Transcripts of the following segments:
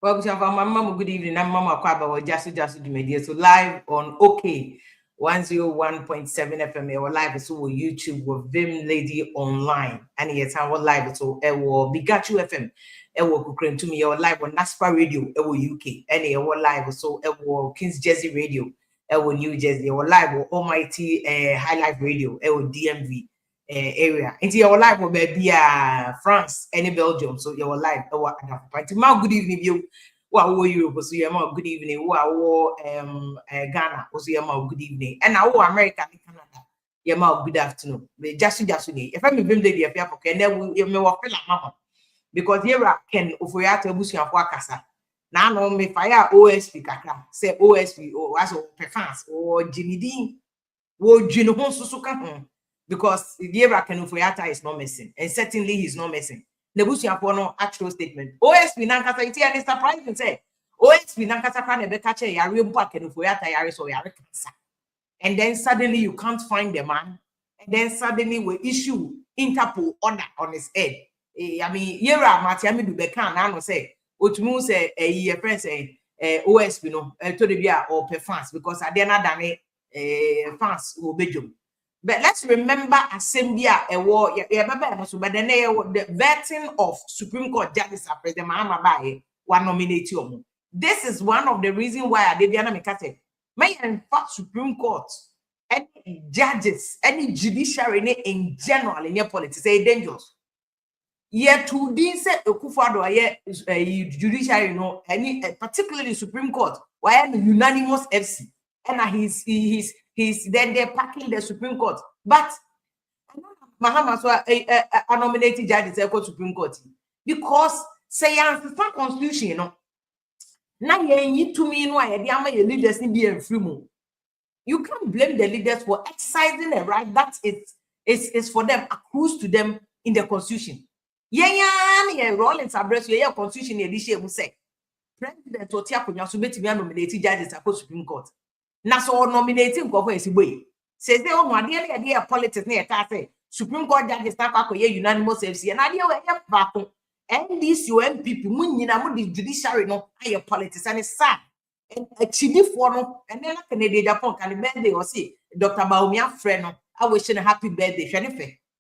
Well, Mama, good evening. I'm Mama Kwaba or Jasu Media. So live on OK 101.7 FM or live so YouTube with Vim Lady Online. And yes, our live so ewo Bigachu FM. Ewo Kukren to me or live on NASPA Radio, ewo UK. And ewo live so ewo Kings Jersey Radio, ewo New Jersey, or live or Almighty High Life Radio, ewo DMV. Area into your life will be France and Belgium, so your life good evening you Europe so you good evening Ghana also you good evening and now America and Canada you good afternoon just if I'm been lady if you can then you may feel mama because here can ofoyata busia for kasa now no me fire OSP kaka say OSP or as fans or Jimmy Dean wo jino ho susu ka because the Iraqan Ufuyata is not missing, and certainly he's not missing. Nebusia Pono actual statement. OSP Nankasa iti and it's surprising say OSP Nankasa can be catch a real pack and Ufuyata Yaris or Yarikasa. And then suddenly you can't find the man, and then suddenly we issue Interpol order on his head. I mean, Yera Matiami do bekan, I say, which means a year friend say OSP no to the beer or per fans because I dare not damn fans will be done. But let's remember Assemblia a war, but then the vetting of Supreme Court judges are President Mahama Baye one nominate you. This is one of the reasons why I did the Mikate. May in fact Supreme Court, any judges, any judiciary in general in your politics, say dangerous. Yet to this Okufado judiciary, any particularly Supreme Court, why unanimous FC, and he's then they're packing the Supreme Court. But Mahama so a nominated judge is Supreme Court because say the constitution, now you to me why the leaders need be free. You can't blame the leaders for exercising a right that is for them, accrues to them in the constitution. Yeah, Rollins address your constitution edition will say President Otia Kunya submit me nominated judges across Supreme Court. Na so nominating go for way. Says they on one idea politics near say Supreme Court judges start back unanimous FC and idea we back and this MPP munyina mu the judiciary no aye politics and it's sad and a chidi for no and then Canadian Japan can birthday or see Dr. Baumia friend no I wish a happy birthday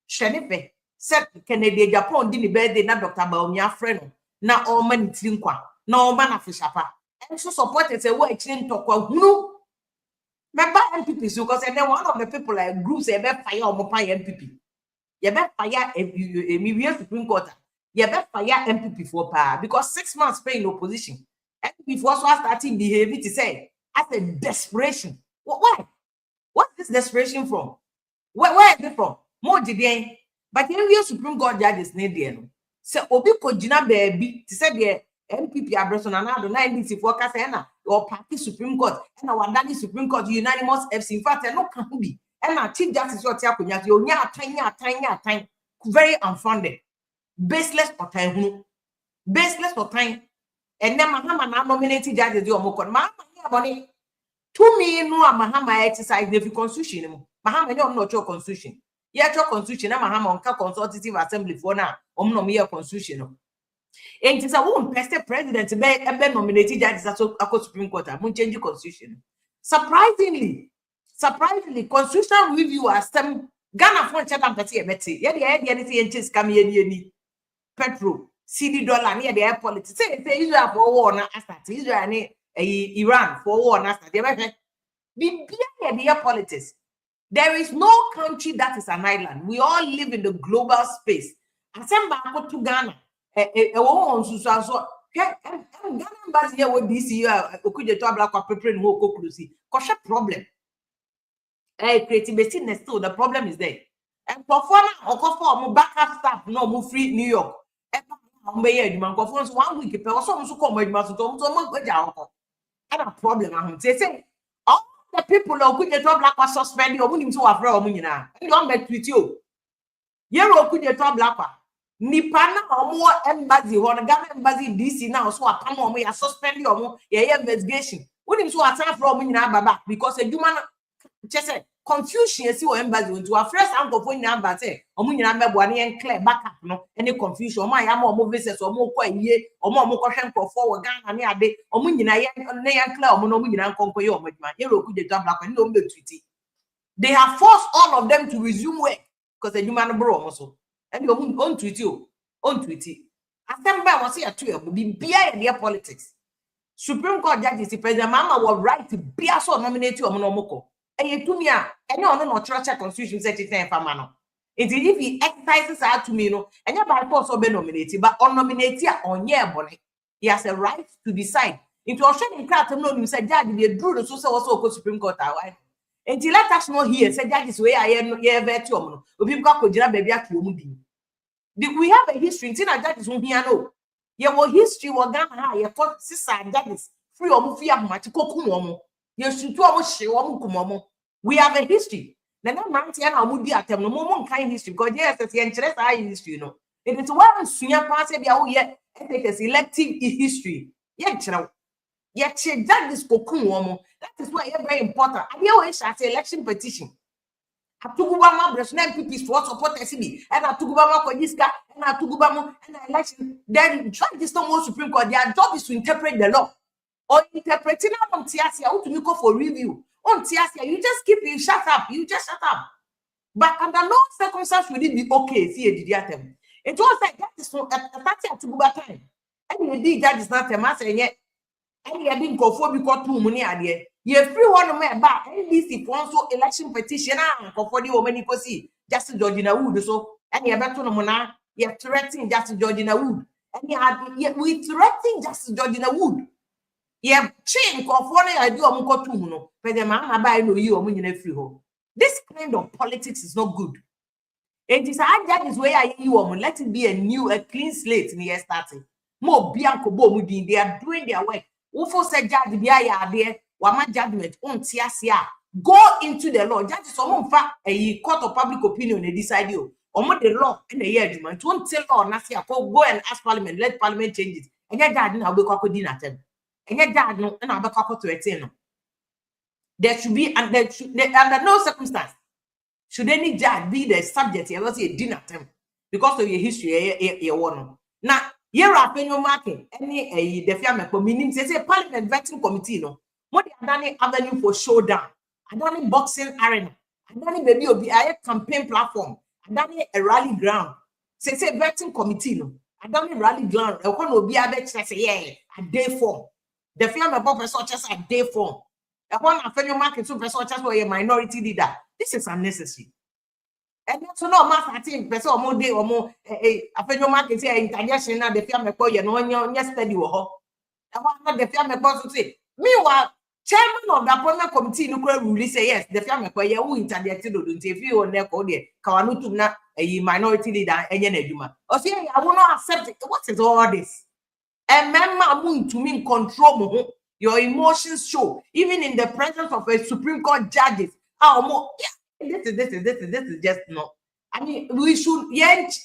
Shenife said Canadian Japan did birthday na Dr. Baumia friend na all man tinkwa na all man afishapa and so supported say we chin talk who remember MPP because and then one of the people like groups they fire or MPP. You better fire a Supreme Court. You better fire MPP for power because 6 months paying opposition. MPP for starting behavior to say as a desperation. Why? What's this desperation from? Where is it from? More did but in Supreme Court judges need them. So Obi Kojina baby to say the MPP address on another 90 for Casena or party Supreme Court and our daddy Supreme Court unanimous FC. In fact, no can be. And our Chief Justice what you time very unfounded, baseless or time, baseless or time. And then Mahama nominated judges you mokon. Mahama money to me no Mahama exercise the constitution. Mahama no not your constitution. Your constitution. Mahama on consultative assembly for now. No mere constitution. And it's a one president be nominated judges at Supreme Court. I'm change the constitution. Surprisingly, constitutional review as some Ghana for check and petty betty. Yeah, the anything changes come here petrol, CD dollar near the air politics. Say Israel for war na start. Israel and Iran for war na start. Be behind the air politics. There is no country that is an island. We all live in the global space. And some back to Ghana. So Ghana embassy here with DC okuje to black prepare no conclusive cause problem creativity next to the problem is there and perform or backup staff no free New York and 1 week also come and a problem say all the people okuje to black was suspend you munim so afra omunyina and don't met with you okuje to black Nipana or embassy or Ghana embassy DC now so I come on me suspend your investigation. What is what time from in Baba because a human just said confusion see or embassy into our first uncle for number say or mun na mebo na clear backup no any confusion o man ya mo visitors or mo kwa ye or mo kwhwe nkofo wo Ghana ne ade o mun nyina ye na yan clear o mo no mun nyina nkonko ye o madwuma ye roku de tabla kwa no mbetwiti. They have forced all of them to resume work because the human bro also and you on tweety on tweety assemble was here to be their politics. Supreme Court judges the president mama was right to be so nominate you omoko and to me any on no church constitution set it in famano. If he exercises out to me no and you by force be nominated but on nominate on year body he has a right to decide into Australian crowd no him said judge they drew the so also Supreme Court why until let us know here say judges way I am virtue no obi go akojira baby akiom din. We have a history in judges who here no your history was Ghana your sister judges free omo fi amati kokum omo ye sutu omo hye omo kum omo. We have a history na na mante na omo di atem no mo kan history because yes ye nkyere sa history no it is one sunya pass e bia wo ye take a selective history ye nkyere ye che judges kokum omo. That is why it's very important. I hear what I say election petition. Atugubama breast MPPs for support SB and Atugubama Kojiska and Atugubama and election. Then judges no more Supreme Court. Their job is to interpret the law or interpreting on Tiasia to you go for review. On Tiasia, you just keep you shut up. You just shut up. But under no circumstance would it be okay. See a diatem. It was like that is so at Atuguba time. And indeed that is not a matter yet. And you didn't go for because 2 money idea. You free one man back. NBC also election petition for the woman you see Justice Georgina Wood. So and you better no you're threatening Justice Georgina Wood. And we threatening Justice Georgina Wood. You have chain for I do a 2 no. But the man buy no you or in a free home. This kind of politics is not good. It is that is where I you let it be a clean slate in the year starting. More Bianco Bomudin, they are doing their work. Ufo said judge biya there, wama judgment on tiasia. Go into the law. Judge someone fa a court of public opinion they decide you. Omo the law and the year judgment. Won't tell or nasia go and ask parliament, let parliament change it. And your dad now be kwako dinner them. And your dad no and I'll be kwako to a there should be and there should under no circumstance should any judge be the subject. You ever say dinner them because of your history, you want now. Here are penny marking any a defia me meaning say parliament vetting committee no what they done avenue for showdown I done boxing arena I done baby obi a campaign platform I done a rally ground say vetting committee no I done rally ground e ko no obi a be say yeah a day form defia me professor just a day form e ko na penny marking so professor just a minority leader. This is unnecessary. And so no matter thing person or more day or more afenyo market say international the fear me call you no study wo ho e wa the fear me call so say meanwhile chairman of the appointment committee no rule say yes the fear me call you who interdicted do if you on there call there ka wanu tum na minority leader enye na adwuma o say I will not accept it. What is all this? And member moon to me control mo your emotions show even in the presence of a Supreme Court judges how more this is just no. I mean, we should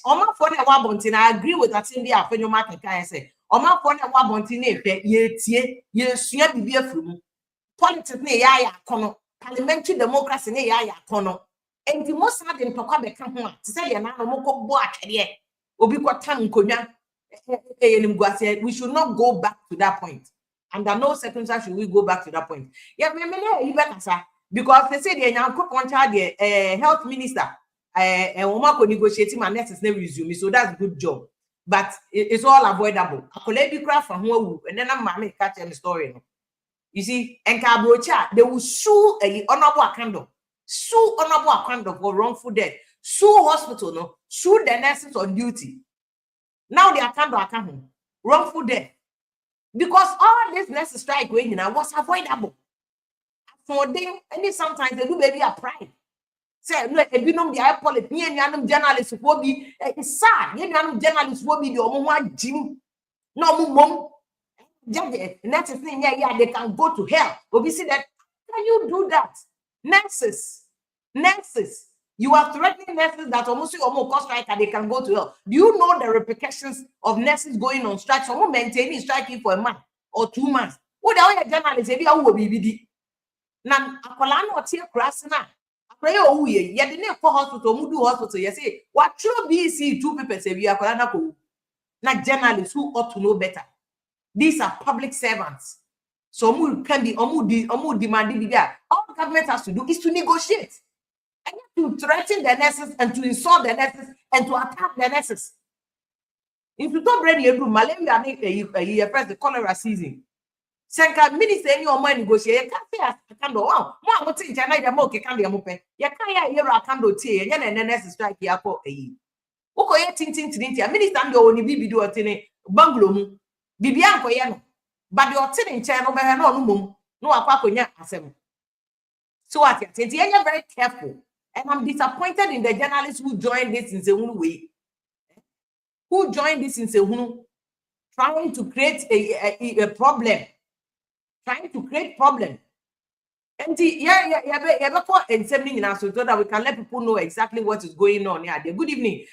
Oma for the wabontin. I agree with that in the afenyo market can say. Oma for the wabontin ye sua bibia from politics ne ya kono parliamentary democracy ne ya kono. And the most sad in Pokwa beka ho to say na no moko bo atwede obi kwatam nkonwa we should not go back to that point. Under no circumstances should we go back to that point. Yeah, me you better say. Because they say the health minister woman could negotiate my nurses never resume, so that's good job. But it's all avoidable. I could be craft from who and then I'm catching the story. You see, and Cabrocha, they will sue a honorable account for wrongful death, sue hospital, no, sue the nurses on duty. Now they are account wrongful death. Because all this nurses strike when was avoidable. For them, and sometimes they do baby a pride. Say, no, if you know the politics, me and journalists will be it's sad. You know, journalists will be the only Jim. No, mom, judge, and that's the thing. Yeah, they can go to hell. But we see that. Can you do that? Nurses, you are threatening nurses that almost strike and they can go to hell. Do you know the repercussions of nurses going on strike? Someone maintaining striking for a month or 2 months. What are journalists? Maybe I will be. Now, akwala no tie krasina pray oh ye didn't for hospital, mudu hospital. You say, what should be see 2 papers if you are not journalists who ought to know better. These are public servants. So can be demanding. All government has to do is to negotiate and to threaten the nurses and to insult the nurses and to attack the nurses. If you don't bring your malaria, you press the cholera season. Senka minister any or money negotiate. You can't say I can't do. Wow, what's in China? You moke can't be a mope. You can't hear a candle tea and then the nurses strike you up. Oko ye tintin tintin. Minister ndo oni bibi do otene banglo mu. Bibi anko ye no. But the otene nche no be no mum. No akwa konya asem. So at it, you're very careful. And I'm disappointed in the journalists who joined this in the way. Who joined this in the trying to create a problem. Trying to create problem. And so that we can let people know exactly what is going on here. Good evening.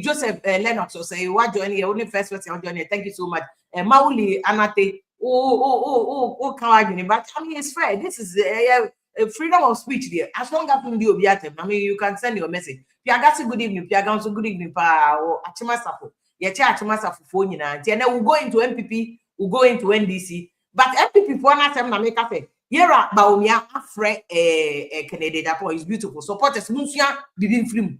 Joseph Lennox or say what joining only first person joining. Thank you so much. Mauli Anate. But I mean it's fair. This is freedom of speech there. As long as you do I mean you can send your message. Piagasi good evening, Piaganso good evening, or Achimasapo. Yeah, Achimasapo phone and then we'll go into MPP, we'll go into NDC. But MPP for na tem na make say yera baomia afre Kennedy Dapo is beautiful. Supporters munsia bibin film.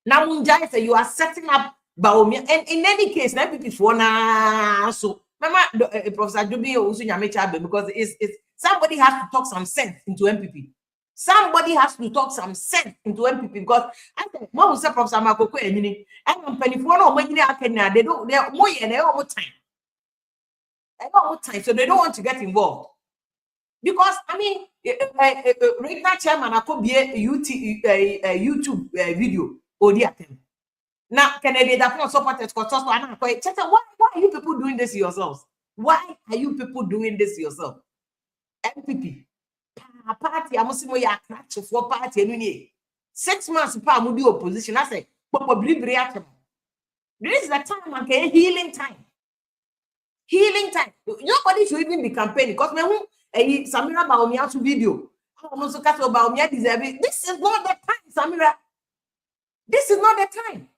Na munja say you are setting up baomia, and in any case na MPP for na so mama Professor Jobi also nyamecha because it's somebody has to talk some sense into MPP. Somebody has to talk some sense into MPP because I said, Mom said Professor Makoko Emini, and I'm penny for no money they don't they're more time. So they don't want to get involved. Because I mean, right now chairman I could be a YouTube video or the now Kennedy that supporters why are you people doing this yourselves? Why are you people doing this yourself? MPP party amusimo ya crash for party any 6 months pa mudi opposition I say this is the time and healing time. Healing time. Nobody should even be campaigning because me Samira Baumia to video. Almost Baumia deserve. This is not the time, Samira. This is not the time.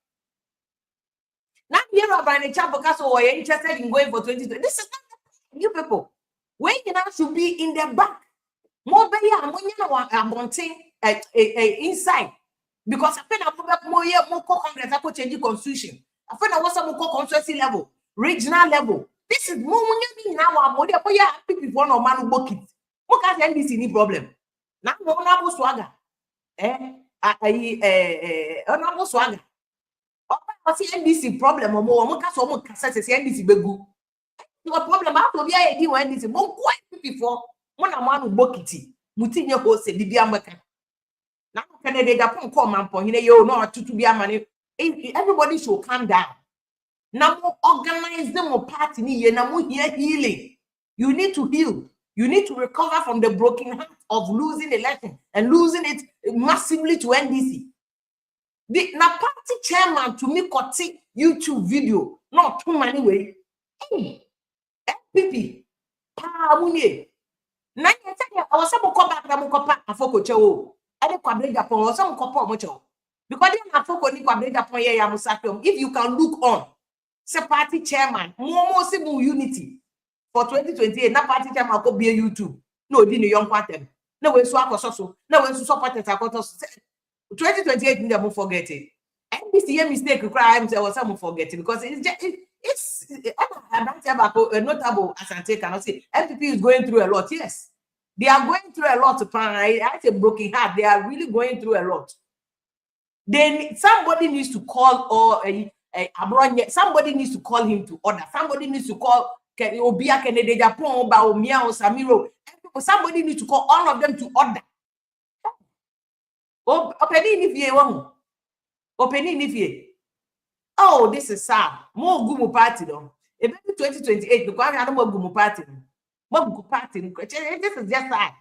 Now here about the chap because we are interested in going for 2020. This is not the time, you people. When you now should be in the back. More better when you know wanting inside. Because I feel more Congress I could change the constitution. I feel I want some more constituency level, regional level. This is more now. I'm more happy before no man book it. What can NDC any problem? Now no swagger. Honorable swagger. I see NDC problem or more. More cassette NDC begu. No problem. I to be a NDC. More quite before. One man book it. Mutinho hose Bibia Maka. Now Kennedy Dapon come and point you know to be a money. Everybody should calm down. Now organize them or party now here healing. You need to heal. You need to recover from the broken heart of losing the election and losing it massively to NDC. The party chairman to me got YouTube video not too many way. Hey, FPP, pa munye. Na yetanya awasamo ko back na mo ko pa afoko chewo. Ade kwabre Japan awasamo ko pa mo chewo. Because they na afoko ni kwabre Japan ye ya musatom. If you can look on, say party chairman, more civil unity for 2028. Na party chairman go be YouTube. No, di no young pattern. No we so akoso. No we so support it akoto. 2028 need to forget it. And this year mistake crime say was some forget it because it's notable Asante cannot say MPP is going through a lot. Yes, they are going through a lot. I say broken heart. They are really going through a lot. Then somebody needs to call somebody needs to call him to order. Somebody needs to call Obia Kennedy Japan, Baumia or Samiro. Somebody needs to call all of them to order. Oh, this is sad. More gumu party though. If 2028, because I don't more gumu party. More gumu party. This is just sad.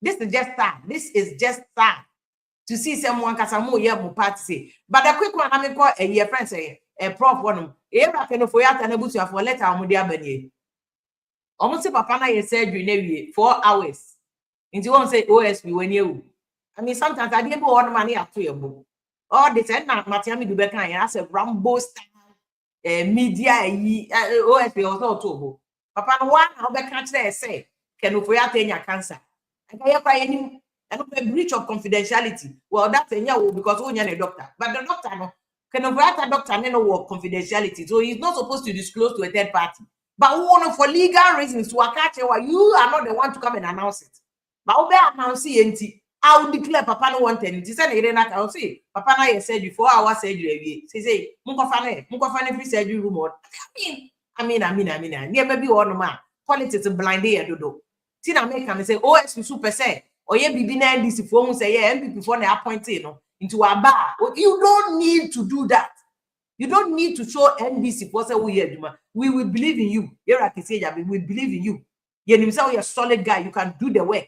This is just sad. This is just sad to see someone kasamu ye mu party. But the quick one, I mean, call a year friend say a prof one. Every can for yat and a bush for letter amudia benye. Almost papa na ye surgery 4 hours. Into one say OSP when you. I mean, sometimes I didn't go on money up to your book. All this and now, Matiami do better. I said, Rambo style media. OSP also told Papa, one, I'll be catch there say, can you for your cancer? And I have any a breach of confidentiality. Well, that's a yeah, because only a doctor, but the doctor no can a doctor no work confidentiality, so he's not supposed to disclose to a third party. But one for legal reasons, to catch you are not the one to come and announce it. But I'll be announcing I will declare Papa no want anything. Say Irena can say Papa na said before our surgery. Say Munkofane free surgery room. I mean. Near maybe one man. Politics blind day do. Tina make come say, oh, it's super say. Or ye be na NDC for say yeah, MP before they appointed into a bar. You don't need to do that. You don't need to show NBC for say we will believe in you. We believe in you. You're a solid guy. You can do the work.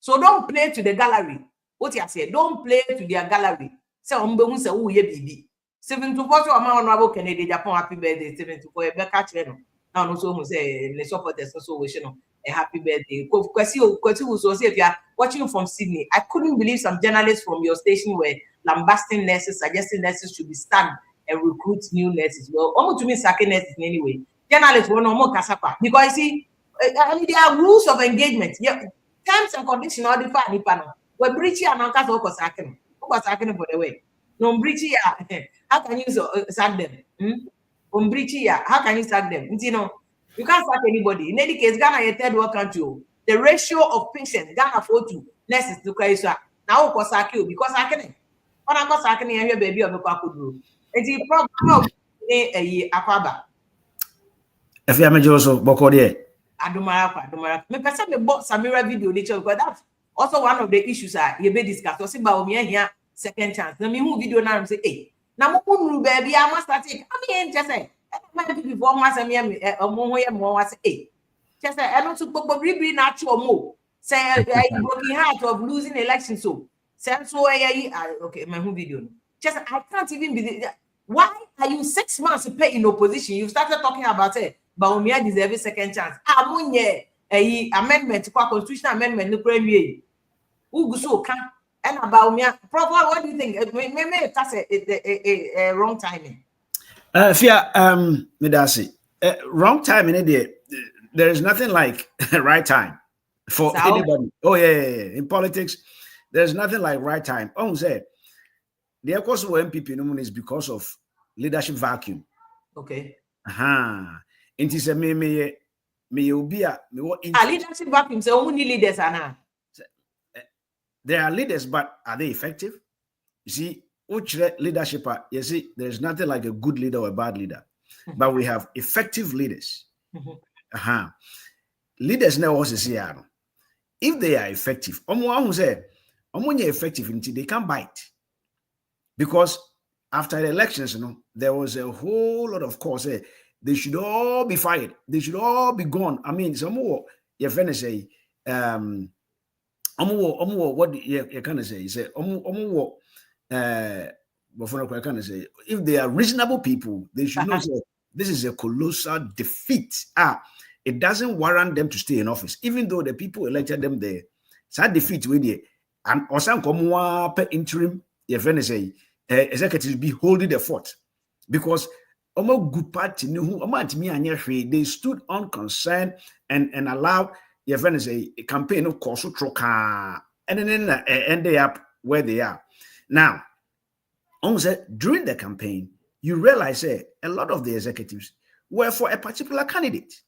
So don't play to the gallery. What you say? Don't play to their gallery. Say umbe say who ye baby. 724 honorable Kennedy Japan happy birthday 724 Becca channel. Now no so say the supporters so wish a happy birthday. Kwesi was say if you are watching from Sydney, I couldn't believe some journalists from your station were lambasting nurses, suggesting nurses should be stunned and recruit new nurses. Well, almost to me sacking nurses anyway. Journalists want no more kasapa because see, I mean there are rules of engagement. Yeah. Terms and conditions all different ni panel. We breachy and anka so kosakene. Kosakene for the way. No breachy how can you sack them? Breachy how can you sack them? You know, you can't sack anybody. In any case, Ghana a third world country. The ratio of patients Ghana for to nurses to Kaisa. Now kosaki because sakene. On anka sakene here baby of the kwakudru. And the problem of a akwaba. If you are also bokode. Adumara. Me person me bought Samira video nature because that's also one of the issues you be discussed. So see about me here second chance. Now me who video now say, hey, now mo baby I must start it. I mean just say, my people before once me mo say, hey, just say I don't to bring natural mo. Say I broken heart of losing election so. Say so okay my who video. Just I can't even be. Why are you 6 months to pay in opposition? You started talking about it. Baumia deserve a second chance. Amunye amendment to constitutional amendment no premier. Uguso can and Baumia. Proper, what do you think? Maybe that's a wrong timing. Fia Medasi. Wrong timing there is nothing like right time for anybody. Oh yeah. In politics, there's nothing like right time. Say the cause of MPP is because of leadership vacuum. Okay. It is a me leadership vacuum. So only leaders are now. There are leaders, but are they effective? You see, which leadership you see, there's nothing like a good leader or a bad leader, but we have effective leaders. Leaders now also say, if they are effective, effective until they can bite. Because after the elections, there was a whole lot of course. They should all be fired. They should all be gone. I mean, some more your friend say, what you can say? You say, if they are reasonable people, they should know this is a colossal defeat. It doesn't warrant them to stay in office, even though the people elected them there. That defeat with you, and or some per interim, your friend say, executives be holding the fort because good party they stood unconcerned and allowed your friends a campaign of course and then end up where they are now. During the campaign, you realize a lot of the executives were for a particular candidate.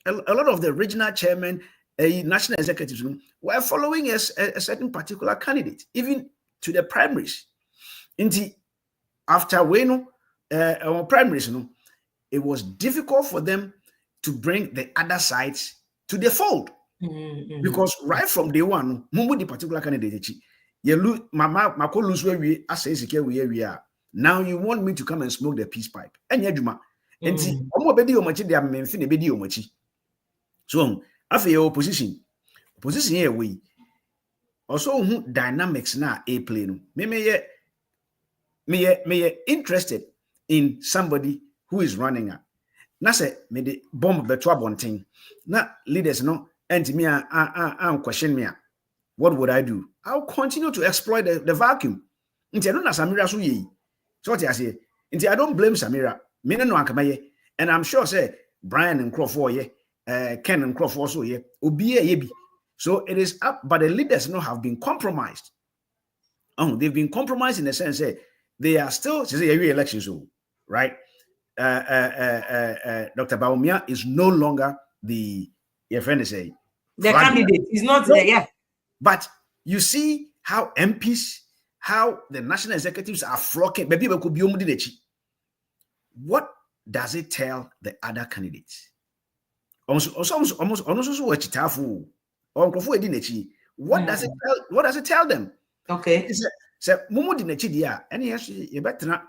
A lot of the regional chairmen, national executives were following a certain particular candidate, even to the primaries. After primaries, it was difficult for them to bring the other sides to the fold. Because right from day one, the particular candidate, now you want me to come and smoke the peace pipe. So after your opposition here we also dynamics na a plane. Me interested in somebody who is running a. Na say me the bomb betwa bonting. Na leaders no and me question me. what would I do? I'll continue to exploit the vacuum. Until I don't know Samira so ye. So what I say, until I don't blame Samira. Me no akamaye. And I'm sure say Brian and Crawford ye, Ken and Crawford so ye, Obiye ye. So it is up, but the leaders have been compromised. They've been compromised in the sense that they are still re-election, so right. Dr. Bawumia is no longer the candidate. He's not there, yeah. But you see how MPs, how the national executives are flocking. What does it tell the other candidates? What does it tell them? Okay. So Mumu di nechi dia, any you better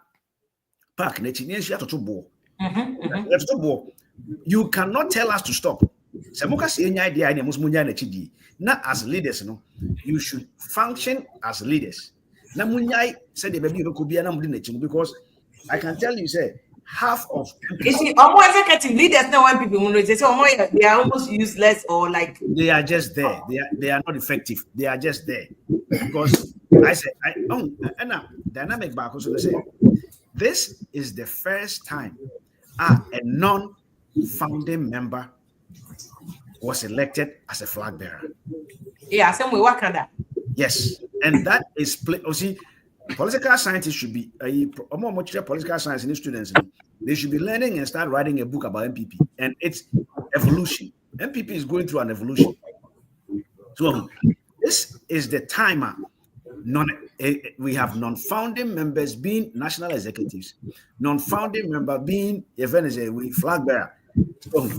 park nechi, you cannot tell us to stop. Not as leaders, you should function as leaders. Because I can tell you, say, half of you see, executive leaders now when people they say they are almost useless or like they are just there. They are not effective. They are just there. Because I said, and now dynamic back also say this is the first time a non-founding member was elected as a flag bearer. Yeah, same way what can that? Yes, and that is see, political scientists should be political science in students. They should be learning and start writing a book about MPP and its evolution. MPP is going through an evolution. So this is the timer. We have non-founding members being national executives, non-founding member being flag bearer. So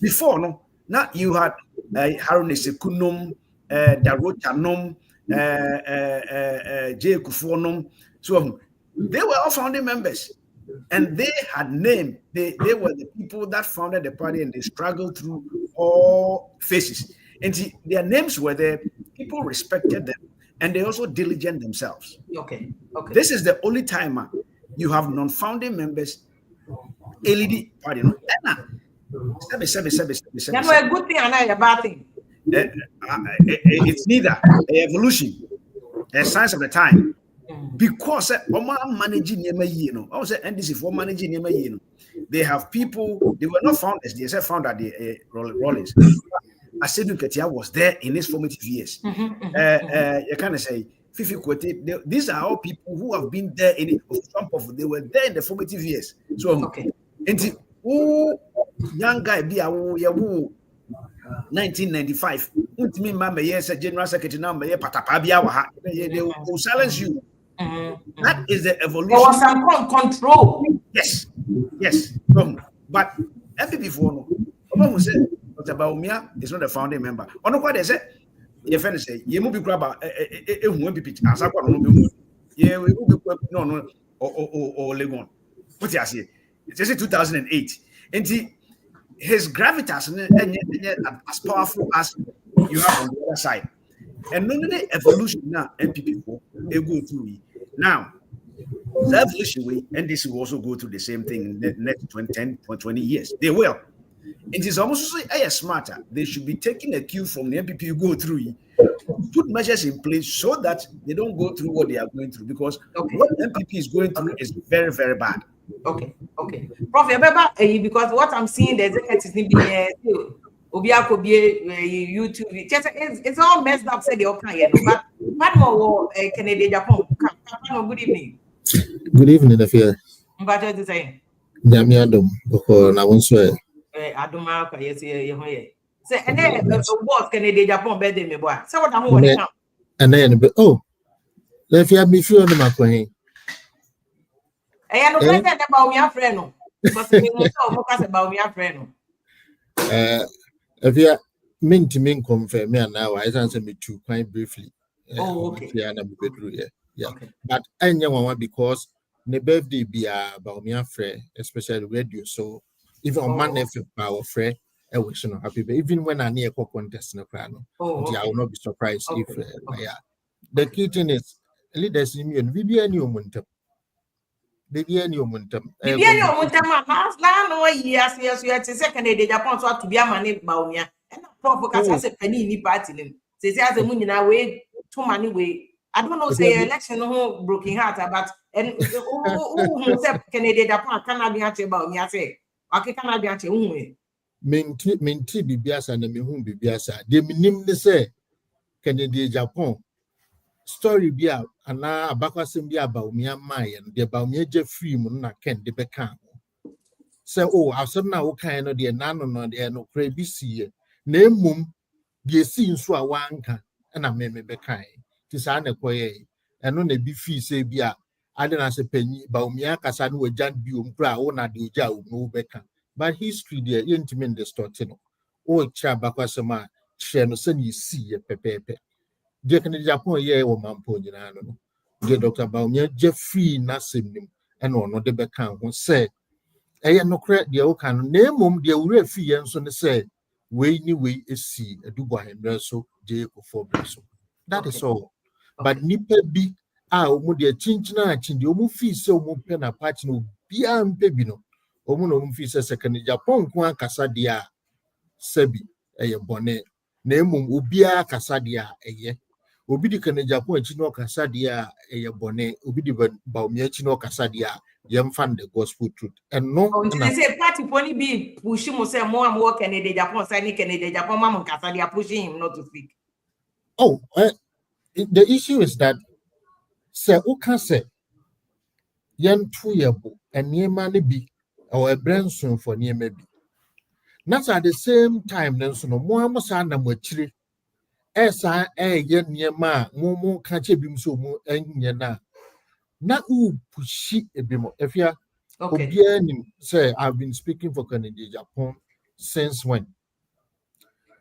before now you had Haruna Sekunum, Darotanom, J. Kufonum. So they were all founding members. And they had named, they were the people that founded the party and they struggled through all phases. And their names were there, people respected them, and they also diligent themselves. Okay. This is the only time you have non-founding members, LED party. That's a good thing and a bad thing. It's neither evolution, a science of the time. Because managing NDC for managing they have people, they were not founders, they said found at the Rollins. Asedu Ketia was there in his formative years. You kind of say Fifi Kwete, these are all people who have been there in it. They were there in the formative years. So and young guy be a 1995. General Secretary now they will silence you. That is the evolution. There was some control. Yes. But MPP for no said Dr. Bawumia is not a founding member. On what they said, your friend say, you move grab MPP as I we will be no or Legon. What you say? It's 2008. And his gravitas as powerful as you have on the other side. And none of the evolution now MPP for they go through. Now, the evolution way, NDC will also go through the same thing in the next 10 or 20 years. They will. It is almost smarter. They should be taking a cue from the MPP you go through, put measures in place so that they don't go through what they are going through. Because what MPP is going through is very, very bad. Okay. Prof, because what I'm seeing, the executives need to be YouTube. It's all messed up, said the okay, but one more Canadian Japan. Good evening. Good evening, Afia. What are you saying? Yamiadum, because I won't swear. I don't know. Yes, say, and then what Canadian Japan better me, boy. So what I'm going to and then, if you have me few on my coin. I know about your friend. Because we know about your friend. If you mean to mean confirm me now, I answer me too quite briefly. Okay. Yeah. Okay. But I know because the birthday be about me friend, especially radio. So even on my nephew power friend, I wish you happy. But even when I near contest in the crown, I will not be surprised if the key thing is leaders in me and Vivian Momentum. Vivian Momentum. Last years, you had to second day Japan so to be a man named Baumia. And Prof. as a penny in the party. Say as a moon in a way, too many way. I don't know, say election no broken heart, but and who said Canada Japan cannot be actually about me. I say, okay, cannot be actually. Minti bibiasa na mehun bibiasa. De minim ne say Canada Japan story bia ana abakwasem bia ba omia maye no de ba omia je free mu na ken de beka say oh asem na wo kan no de na no de no kra bi siye na emum de si nso a wanka na me beka ti sa na koye eno na bi fi say bia ade na se panyi ba omia kasa no wajan bi omkra wo na de oja wo beka but history there yentimi distort no o cha abakwasem a hye no se ni siye pepepe de Canada Japan ye wo mampo nyina no de Dr. Baumia Jeffrey Nasemnim eno no de beka ho se eye no kre de wo kan na emom de wura fi ye nso ne se we ni we esi adubo ahemre so de ko so that is all but nipa bi a omo de chinchina de omo fi se omo pe na party no bia mpe bi no omo no omo fi se Canada Japan ko akasa de a sabi eye bone na emom obia akasa de a eye obi di Canada Japan achi no kasa dia eye bone obi di Baumia achi no kasa dia yem fan the gospel truth and no they say party pony be push him say more and more Canada Japan say Canada Japan mam kasa dia pushing him not to speak. Oh, the issue is that say o can say yen 2 year bo eniema ne bi or a branson for niema bi not at the same time then so no mo amosa na mo achire esa ye niema mo ka che bim so mo enye na u pushi ebimo efia obia nim say I've been speaking for Canada Japan since when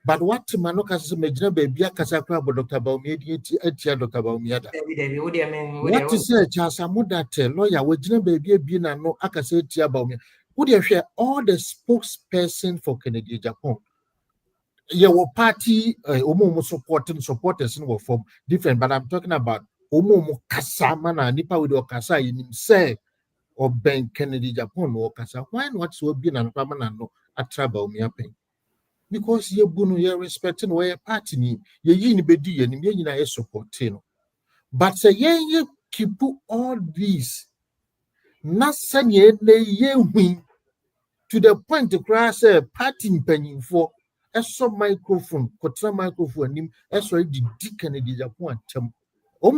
but what mano ka say megina ba bia kasa kwa Dr. Baumia di etia Dr. Baumia da what is say Chasamu that lawyer wagina ba bia na no aka say etia Baumia who dey share all the spokesperson for Canada Japan your party omo supporters in form different but I'm talking about omo kasa mana nipa with kasa yinim say or Ben Kennedy Japan or kasa why not so be na pamana no atraba Baumia pen because ye bunu ye respecting where party ni ye yin bedi ye nim ye nyina ye supporting but say ye keep all these na sanye na ye win to the point to cross a party mpanyimfo eso microphone kotra microphone nim eso di Kennedy Japan atem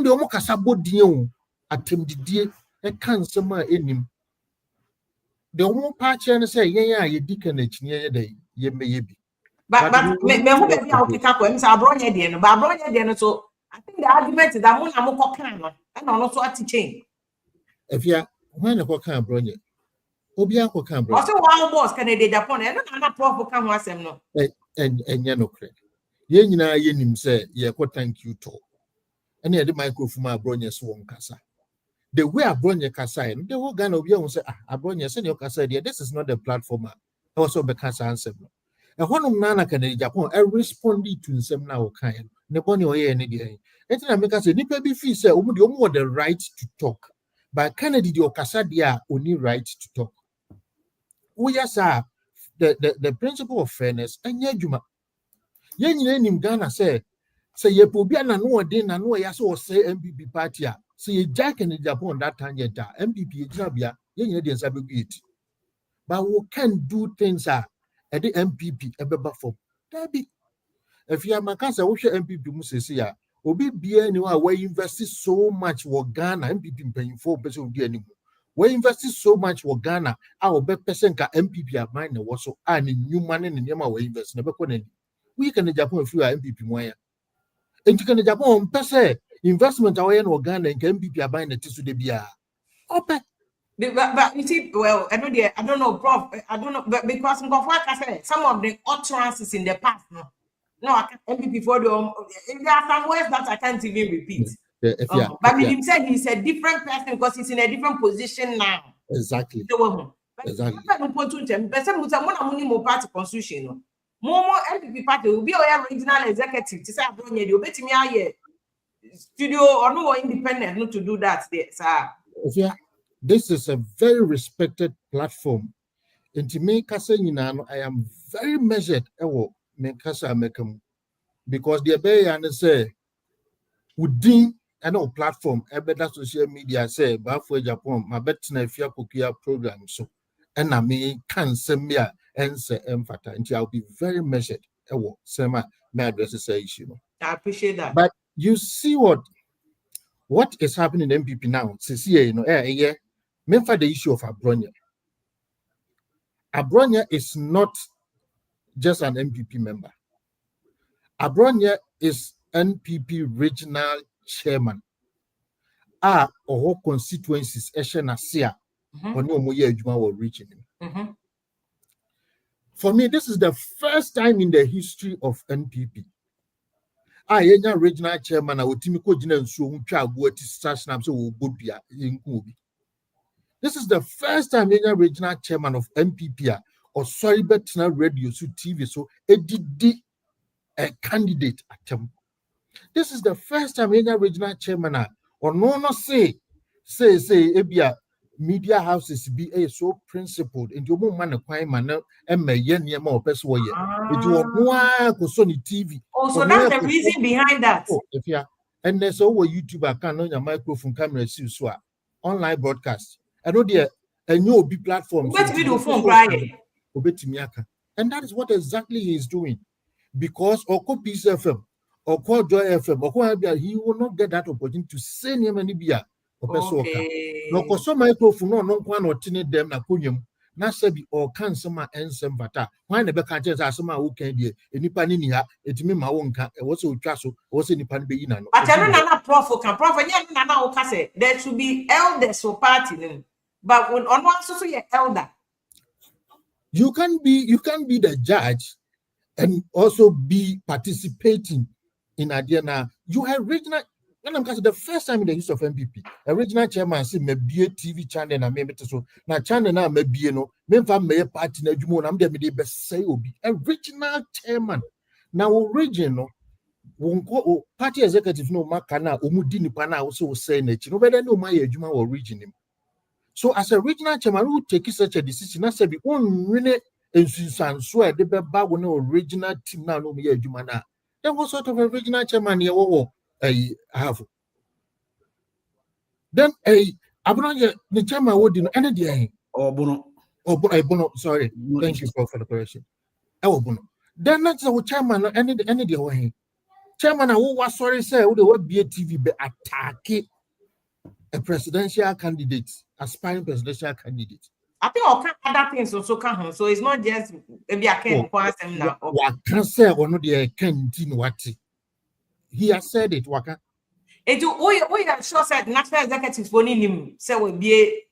de omo kasa bodin o atem didie e kan sema enim de omo pa che ne say yen a ye di Kennedy ye dey ye meye bi but me who be be okita ko em say abronye de no but abronye de no so I think the argument is that mo na mo kokan no e no so ati chain efia when na kokan abronye obi akokan abronye also one boss Canada Japan e no na prof kan ho asem no enye no kre ye nyina ye nim say ye ko thank you to ene ye de microphone abronye so won kasa the way abronye kasa no the whole Ghana obi ahun say abronye say ne kasa there this is not the platform also be kasa ansem no e honum na Canada Japan respond to nsem na wo kan ne boni o ye ne de enti na make say nipa bi fi say omo the right to talk but Kennedy the okasa there only right to talk we yes the principle of fairness enye adwuma ye nyina nim Ghana say ye pobia na no ode na no ya so say MPP party a say ye jack in Japan that time ye da MPP ye gina bia ye nyina de nsa be guiti but we can do things e the MPP ebeba for that be if you maka say wo hwe MPP mu sesi ya obi bia ni wa we invest so much wo Ghana MPP mpanyimfo pese odi anim we invest so much wo Ghana a obe pese nka MPP aman na wo so a ni nyuma ne nyama we invest na be ko na we can Japan free MPP mo ya enti kan Japan pese investment away no Ghana nka MPP aban na tisu de bia ope but you see well I don't know prof I don't know but because some of the utterances in the past no I can't MPP for there are some words that I can't even repeat but he said he's a different person because he's in a different position now exactly exactly party constitution no MPP party will be our regional executive to say abronye dey obetimi aye studio or no independent not to do that there sir this is a very respected platform enti me kasa nyina no I am very measured ewo me kasa mekam because the bay and say within no platform, better social media say, but for Japan, my bet na if you program so, and I mean can send me and say emphata, and I'll be very measured. Sema may address this issue. I appreciate that. But you see what is happening in MPP now? See, for the issue of Abronia. Abronia is not just an MPP member. Abronia is NPP regional chairman. Or constituencies Eshenasia or no more region. For me, this is the first time in the history of NPP. Regional chairman, I would this is the first time regional chairman of NPP or sorry, but radio so TV so a candidate attempt. This is the first time regional chairman or no say ebia media houses be so principled and you man a man and may yen more person it was TV. Oh, so that's the reason behind that. If and there's over YouTuber can on your microphone camera see so online broadcast. I know there a new big platform. And that is what exactly he is doing. Because or Peace FM or call Joy FM or he will not get that opportunity to say name any beer or no because some microphone no one or tin them na kunyum na sebi or can some ensem vata why the back as some who can be any panini it me my own can also traso also any pan be in no but I don't say there should be elders or party but when on one so you're elder you can be the judge and also be participating in Adiana. You have regional. When I'm the first time in the history of MPP, a regional chairman say maybe a TV channel and maybe so now channel now maybe may party na jumo na me best say obi a regional chairman. Now regional wonko party executive no makana omudi nipa na also say na chi no better no my adwuma or region. So as a regional chairman who take such a decision, I say be on really and so the baba no original team now no me adwuma na. Then what sort of a regional chairman you have? Then Abronya the chairman would do any day. Bono. Sorry. Thank you for the correction. Bono. Then that's our chairman any day away. Chairman who was sorry say who would be a TV be attack a presidential candidate, aspiring presidential candidate. I think all other things also come. So it's not just maybe I can't him now. What can say or not the can't what he has said it. Waka. It we are sure said national executive for him say will be a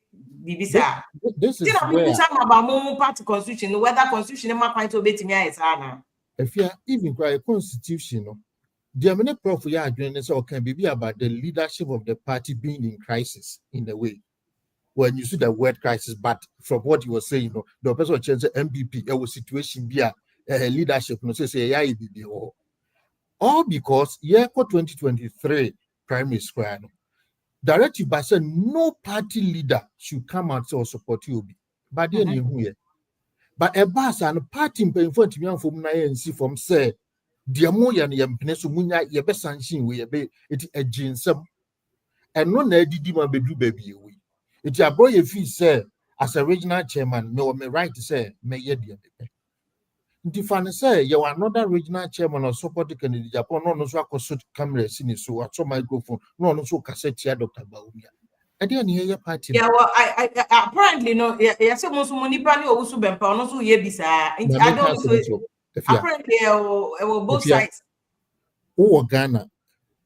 BBC. This is where about party constitution, whether constitution ma quite obey to me is ana. If you even cry a constitution, the many prof we are doing this or can be about the leadership of the party being in crisis in a way. When you see the word crisis, but from what you were saying, the person change the MPP, a situation be a leadership, no say all because 2023 primary square. Directive by saying no party leader should come out or support you. But then you but a bass and party in front of me from NC from say, dear Moyan Yampenesu Munya, your best sanction we it a ginsem and no neddy man be baby. It's a boy if he say as a regional chairman, no me right to say may ye dear. If say you are another regional chairman or support candidate Japan, no so could camera seen so at some microphone, no so cassette Dr. Baumia. I didn't hear your party. Yeah, well, I apparently no, yes, most money probably also been pound also ye bisa. I don't know. Apparently, both sides. Oh, Ghana,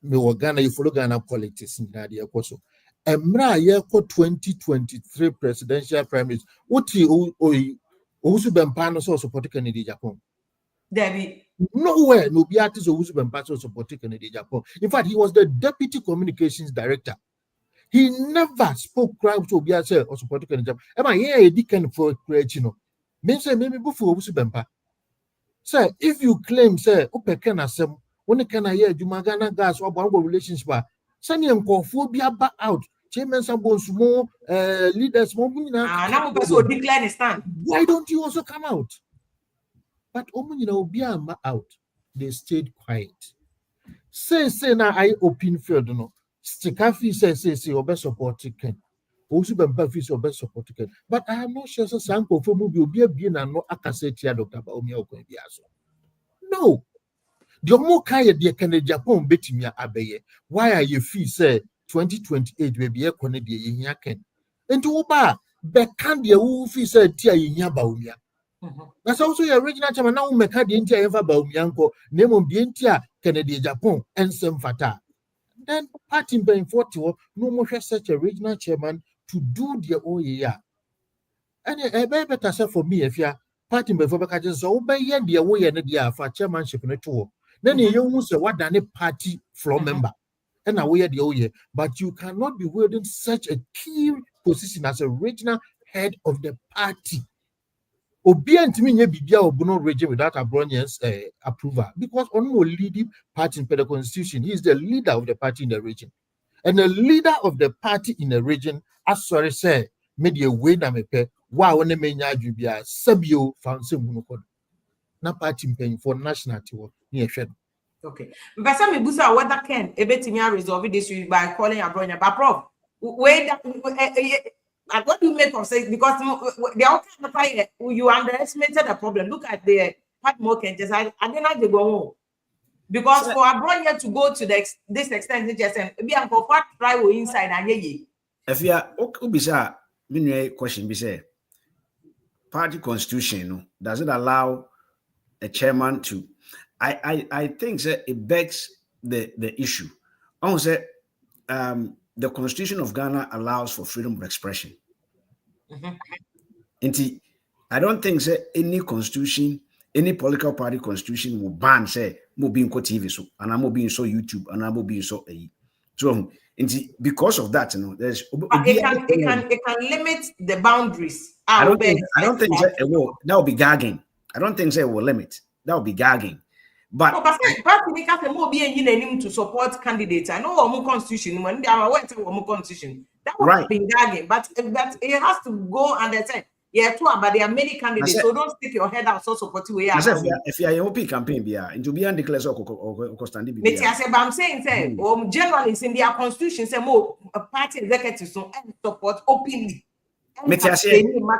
you follow Ghana politics in Nadia Koso. Emra yeko 2023 presidential primaries. What you also been panel so support Kennedy Japan. Debbie. Nowhere, no be artist who's been panel support Kennedy Japan. In fact, he was the deputy communications director. He never spoke crowd to be or support Kennedy Japan. Am I here a deacon for creation? Maybe before who's been pa. Sir, if you claim, sir, Open Asem, when can I hear Jumagana gas or one relationship? Send him back out. Chairman Sambon's more leaders more. Now declare stand. Why don't you also come out? But be out. they stayed quiet. Say now I open field no. Stikafi say obe support Ken. Also bempa fi say obe support Ken. But I am not sure so sanko for mu bi obi na no akase tia Dr. Baumia okwan bia so. No. The more kind de can Japan betimi abeye. Why are you feel say 2028 we be ekone de yehia Ken. Enti wo ba be kan de wo feel say tia yehia Baumia. That's also your original chairman now make the entire ever Baumianko, name on the entire Kennedy Japan and some fata. Then party paying 40 no more such a regional chairman to do their own year. And a better say for me if you are party before because so obey the way and the for chairmanship in a tour. Then you won't say what than a party floor member. And away the year, but you cannot be wielding such a key position as a regional head of the party. Obian to me bibia obuno region without Abronian's approval because on will lead the party in the constitution. He is the leader of the party in the region, and the leader of the party in the region. As sorry say, made a way na mepe. Wow, when the menya jubia sabio found some munokod. Na party paying for national tour near shed. Okay, but some busa whether can ebetimia resolve this issue by calling Abronia, but prof, wait. What do you make of say? Because the outcome you underestimated the problem. Look at the part more can just I didn't like the go because for Abronia to go to this extent, it just be a for part try inside and ye. If you are Ubisa, me question be say party constitution does it allow a chairman to? I think that it begs the issue. I want to say the Constitution of Ghana allows for freedom of expression. And I don't think that any constitution, any political party constitution will ban say mo being TV so and I'm being so YouTube and I'm being so so because of that, there's it can limit the boundaries. I don't think that it will. That will be gagging. I don't think that it will limit. That will be gagging. But to support candidates. I know our constitution when they are aware of our constitution. That would have been gagging, but it has to go understand. Yeah, too, but there are many candidates, so don't stick your head out so supportive way. If you are an OP campaign, and to be undeclared or standing. I'm saying, say, generally in their constitution, say more party executives so support openly.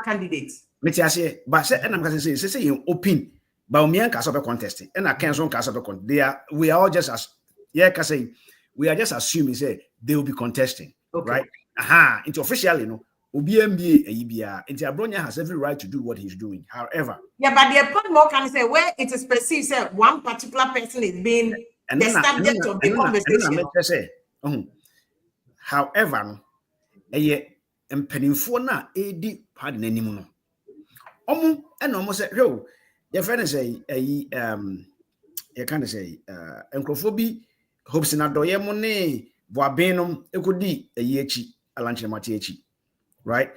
Candidates. But say, and I'm going to say you open. Baumian Kasope contesting and I can't Kasope contest. We are all just as we are just assuming say they will be contesting, right? Into officially, OBMB EBR, into Abronia has every right to do what he's doing. However, but the point more can say where it is perceived that one particular person is being the subject of the conversation. However, Penifona AD pardon anymore. And almost said, your friend say you kind of say encrophobi hopes in a doye money boabenum ekodi eyechi alanchemati right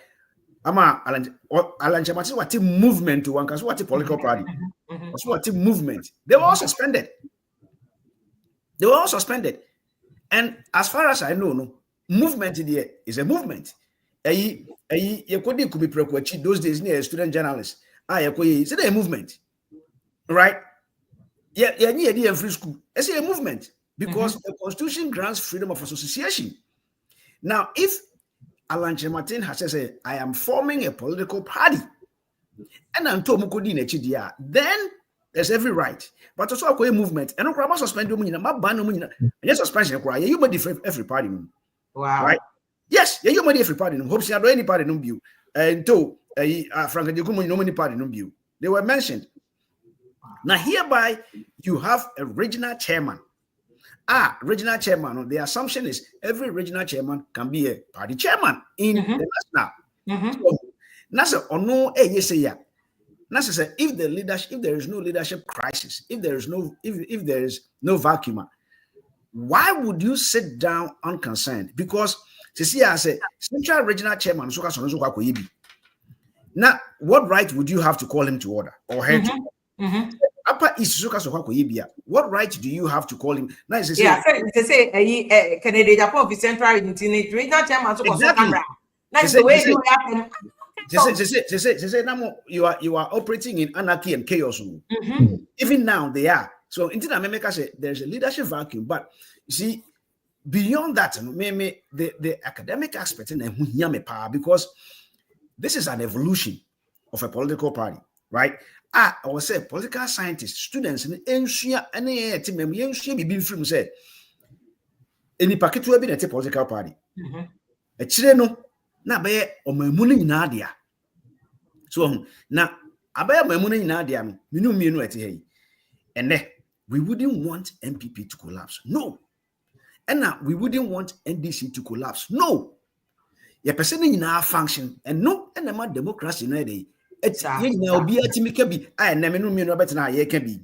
ama alanchemati what movement to one what political party what movement they were all suspended and as far as I know movement in there is a movement ekodi could be prekwachi those days near student journalists is it a movement? Right? Yeah, free school. It's a movement because the Constitution grants freedom of association. Now, if Alan Martin has said, I am forming a political party, and I'm told then there's every right. But also a movement, and no suspend yes, suspension cry. You might every party. Wow. Right? Yes, you might every party. Hopes you any party no view. And to Frank no many party no view. They were mentioned. Now, hereby, you have a regional chairman. Regional chairman. The assumption is every regional chairman can be a party chairman in the national. So, Nasa or no, yes, yeah. Nasa said, if there is no leadership crisis, if there is no vacuum, why would you sit down unconcerned? Because see, I said, central regional chairman. Now, what right would you have to call him to order or her to order? What right do you have to call him? Now, Canada Japan central regional chairman. You are operating in anarchy and chaos. Even now they are. So in America, say there's a leadership vacuum, but you see, beyond that, maybe the academic aspect in because this is an evolution of a political party, right? I would say political scientists, students, and any team from say any packet will be a political party. A chileno na be omamuni nadia. So now abaya mamuni nadia minu at hey. And we wouldn't want MPP to collapse. No. And now we wouldn't want NDC to collapse. No. Your person in our function and no and about democracy no day. It's be a team can be I never know better now can be.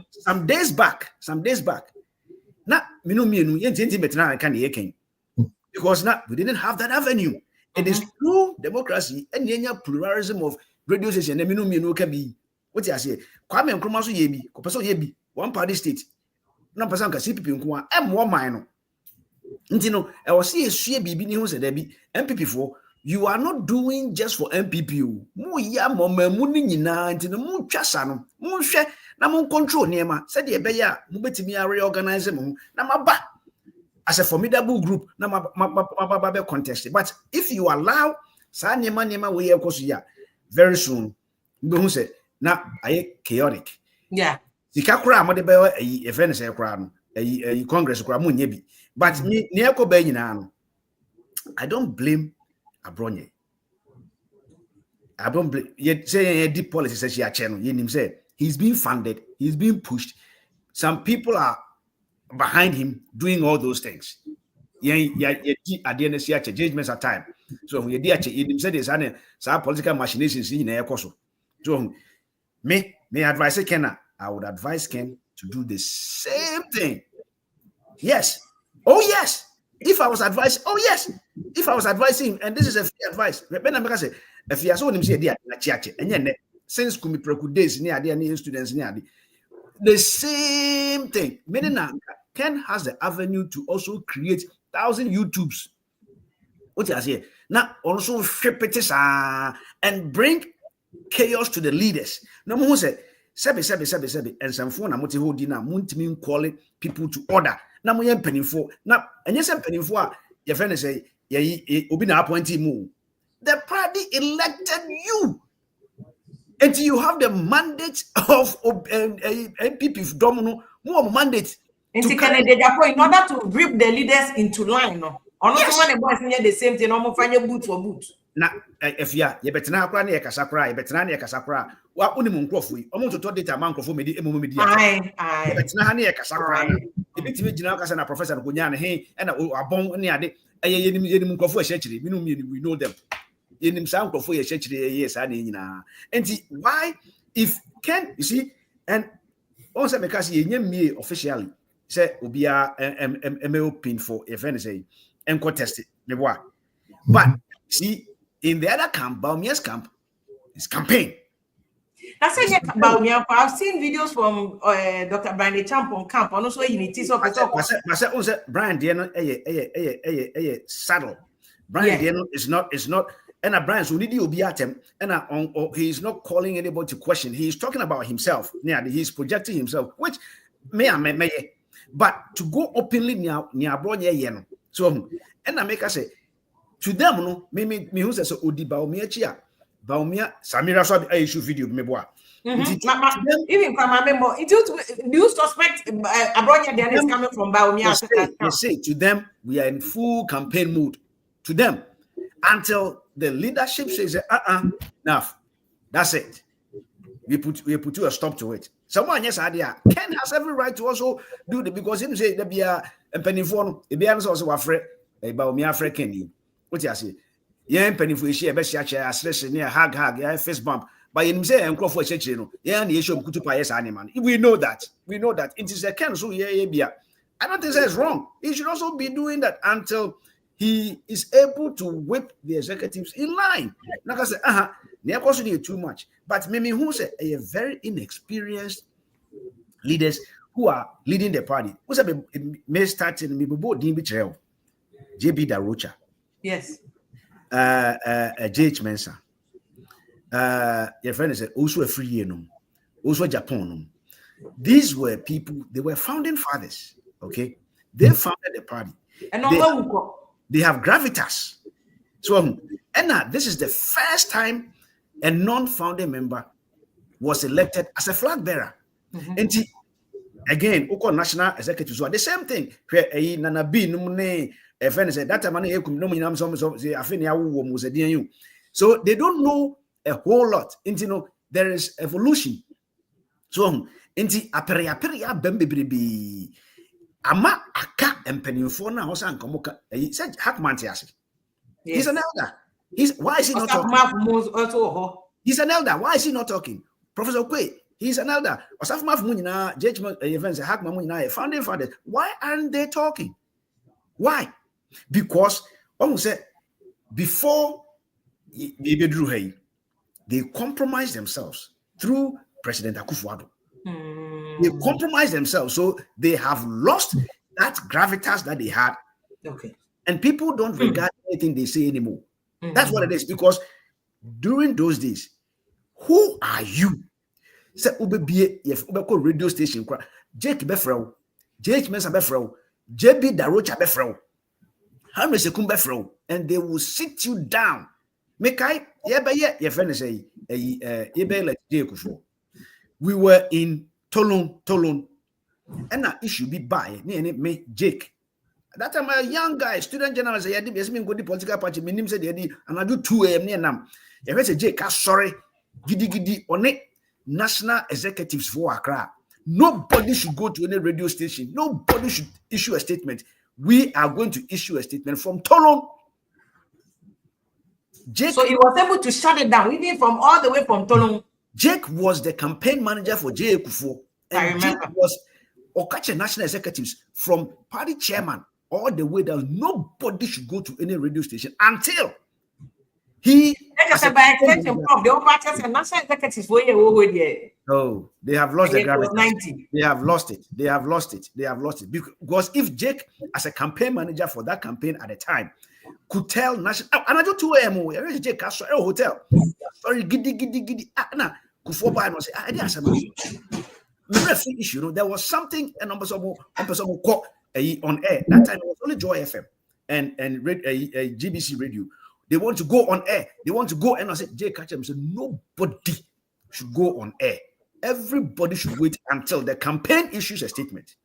Some days back. Now because now we didn't have that avenue. It is true democracy and pluralism of radio station and can be. What I say, Kwame Nkrumah so yebi, kopeso yebi, one party state. Na person ka CPP nko a one mine no. Nti no, I was see esue bibi ni ho se da bi. MPP for you are not doing just for MPP. Mo ya momamu ni nyina nti no mo twasa no. Mo hwe na mo control niema. Said e be ya mo betimi a reorganize mo na maba as a formidable group na maba be contest. But if you allow sa niema we e koso ya very soon we who say now I chaotic. Yeah. The kakra mo de be a friend say kra no a congress kra mo nya bi. But ni ekọ be nyina no. I don't blame Abronye. I don't blame ye say deep policy say she ache no. Ye nim say he's being funded, he's being pushed. Some people are behind him doing all those things. Ye at the end see ache judgments at time. So ye di ache ye nim say there's an political machinations in ekọ so. So me advise Ken. I would advise Ken to do the same thing. Yes. Oh yes. If I was advising, him, and this is a free advice. Remember, I say, if you saw him say, "Dear, and since kumi preku days near the students near the same thing." Meaning, Ken has the avenue to also create 1,000 YouTubes. What I say now, also flip it and bring chaos to the leaders. No more say, Sebi, and some phone. I'm holding now. Muntimin calling people to order. Now we are penning for now, and yes, I'm penning for your friend say, Obina appointee move. The party elected you, and you have the mandate of MPP Domino, more mandate. In order to rip the leaders into line, no. Or not someone boys near the same thing, almost find your boot for boot. Now, if you better now cry near Casacra, you better near Casacra. What unimun crofui? Almost to told data man crofo medi media. Aye. Better now near Casacra. The bit of General and a professor Gunyan, hey, and a bone near the Yenim crofo essentially. We know them. Yenim sound crofo essentially, yes, I mean, and see why if Ken, you see, and also because you me officially say, Ubia ML pin for a friend say, and contest it. But see, in the other camp, Baumia's camp is campaign. That's it about me. I've seen videos from Dr. Brian Champon camp, and also Unity. So, Brian Diano, saddle. Brian Diano is not, and a Brian so need you be at him, and he's not calling anybody to question. He's talking about himself. Yeah, he's projecting himself, which may, but to go openly near Bronya, so and I make us say. To them, no, me who says Odi Baumia Chia, Baumia, Samira saw the issue video, me boy. Even from my memo, do you suspect Abronia then is coming from Baumia? They say to them, we are in full campaign mood. To them, until the leadership says, enough, that's it. We put a stop to it. Someone yes idea. Ken has every right to also do the because him say there be a penny for the be also afraid about me afraid Kenny. What you say? Yeah, penny for share best share stress near hug, yeah, fist bump. But him say and for church, yeah, the issue of kutupa yes animal. We know that. It is a Ken so yeah. I don't think that's wrong. He should also be doing that until he is able to whip the executives in line. Like I said, they are costing too much. But maybe who say a very inexperienced leaders who are leading the party. Who say may start in Mibubo Dimbi Trail, JB Darocha. Yes. JH Mensa. Your friend is also a free year, also Japan. These were people, they were founding fathers, okay? They founded the party. And they have gravitas. So, and this is the first time a non-founding member was elected as a flag bearer. And again, national executives are the same thing. So they don't know a whole lot. And there is evolution. So inti apere bembebrebe ama aka empanimfo na ho san komoka said Hackman tiase. He's an elder. Why is he not talking? He's an elder. Why is he not talking? Professor Kwe, he's an elder. Osafuma Munina, judgment events, Hackman Munina, founding fathers. Why aren't they talking? Why? Because almost said before they compromised themselves through President Akufo-Addo. They compromised themselves, so they have lost that gravitas that they had. Okay. And people don't regard anything they say anymore. That's what it is. Because during those days, who are you? Say Ubebie, if Ubeko radio station, Jake Befrel, JH Mensa Befrel, JB Darocha Befrel, Hamre Sekum Befrel, and they will sit you down. Mekai, your friend say, we were in Tolon, and that issue be by me, Jake. At that time, a young guy, student journalist, I did go to political party, my name said, and I do 2 a.m. near them. If I say, Jake, sorry, giddy on it, national executives for Accra. Nobody should go to any radio station. Nobody should issue a statement. We are going to issue a statement from Tolon. Jake, so he was able to shut it down, even from all the way from Tolon. Jake was the campaign manager for J. Kufuor. And Jake was Okache national executives from party chairman all the way down. Nobody should go to any radio station until he. No, they have lost the gravity. They have lost it. Because if Jake, as a campaign manager for that campaign at the time, could tell national, and I do 2 a.m. Jake hotel. Sorry, giddy. Kufuor by was I didn't say issue. There was something and on air. That time it was only Joy FM and GBC radio. They want to go on air. They want to go, and I said, Jay Katchem said, nobody should go on air. Everybody should wait until the campaign issues a statement.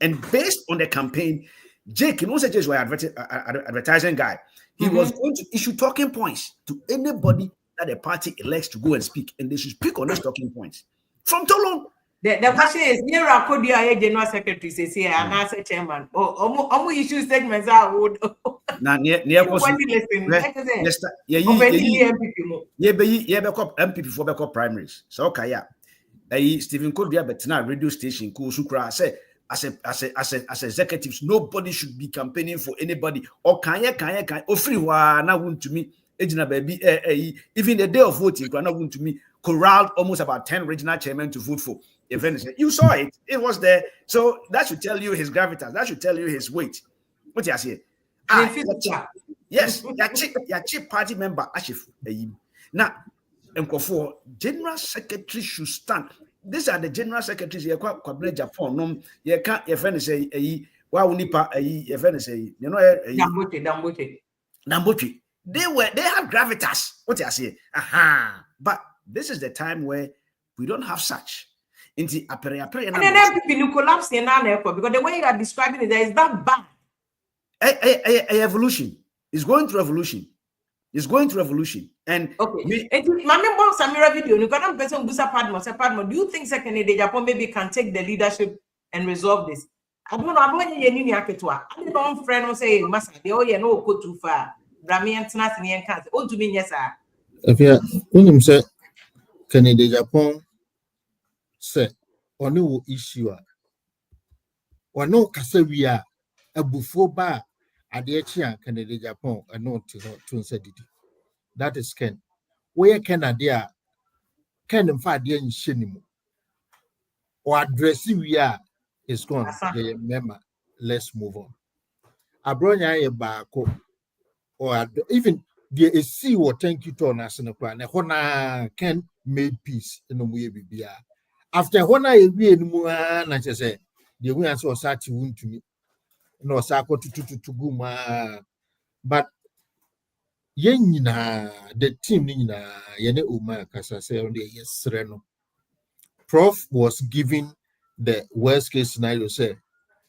And based on the campaign, Jake, said Jake was an advertising guy. He was going to issue talking points to anybody that the party elects to go and speak, and they should speak on those talking points. From Tolon. The question is, near Akodia, general secretary says here, and I say chairman. Oh, issue statements are would. Now, near MP before backup primaries. So, okay, yeah. Stephen Kodria, but now radio station, Kusukra, say, as executives, nobody should be campaigning for anybody. Or can you, free one, now want to me. Baby, even the day of voting, to me, corralled almost about 10 regional chairmen to vote for. You saw it, it was there. So that should tell you his gravitas, that should tell you his weight. What you say? Yes, your chief party member. Now, for general secretary should stand. These are the general secretaries. You can't Japan. You can't. Your friend say, "Why would your friend say, you know, Damboche." They have gravitas. What you say? But this is the time where we don't have such. And then people collapse because the way you are describing it, there is that bad. Evolution. It's going through evolution. And okay. Samira video. Do you think second Japan maybe can take the leadership and resolve this? I don't know. I don't know. Friend will say, "Masa, no go too far." Bramian Tanzanian can't. Oh, to me, yes, sir. If you say Canada Japan say or no issue or no Casavia a buffo bar at the Chia Canada Japan and not to say that is Ken. Where Canada can find the shinimo or addressing we are is gone. Remember, let's move on. Abronya Bako. Or even the see what thank you to us in the plan. Hona can make peace in the way we be. after when I be in Mua, and I say, the way I saw such wound to me, no sako to guma, but the team yene uma kasa say on the yes reno. Prof was giving the worst case scenario say,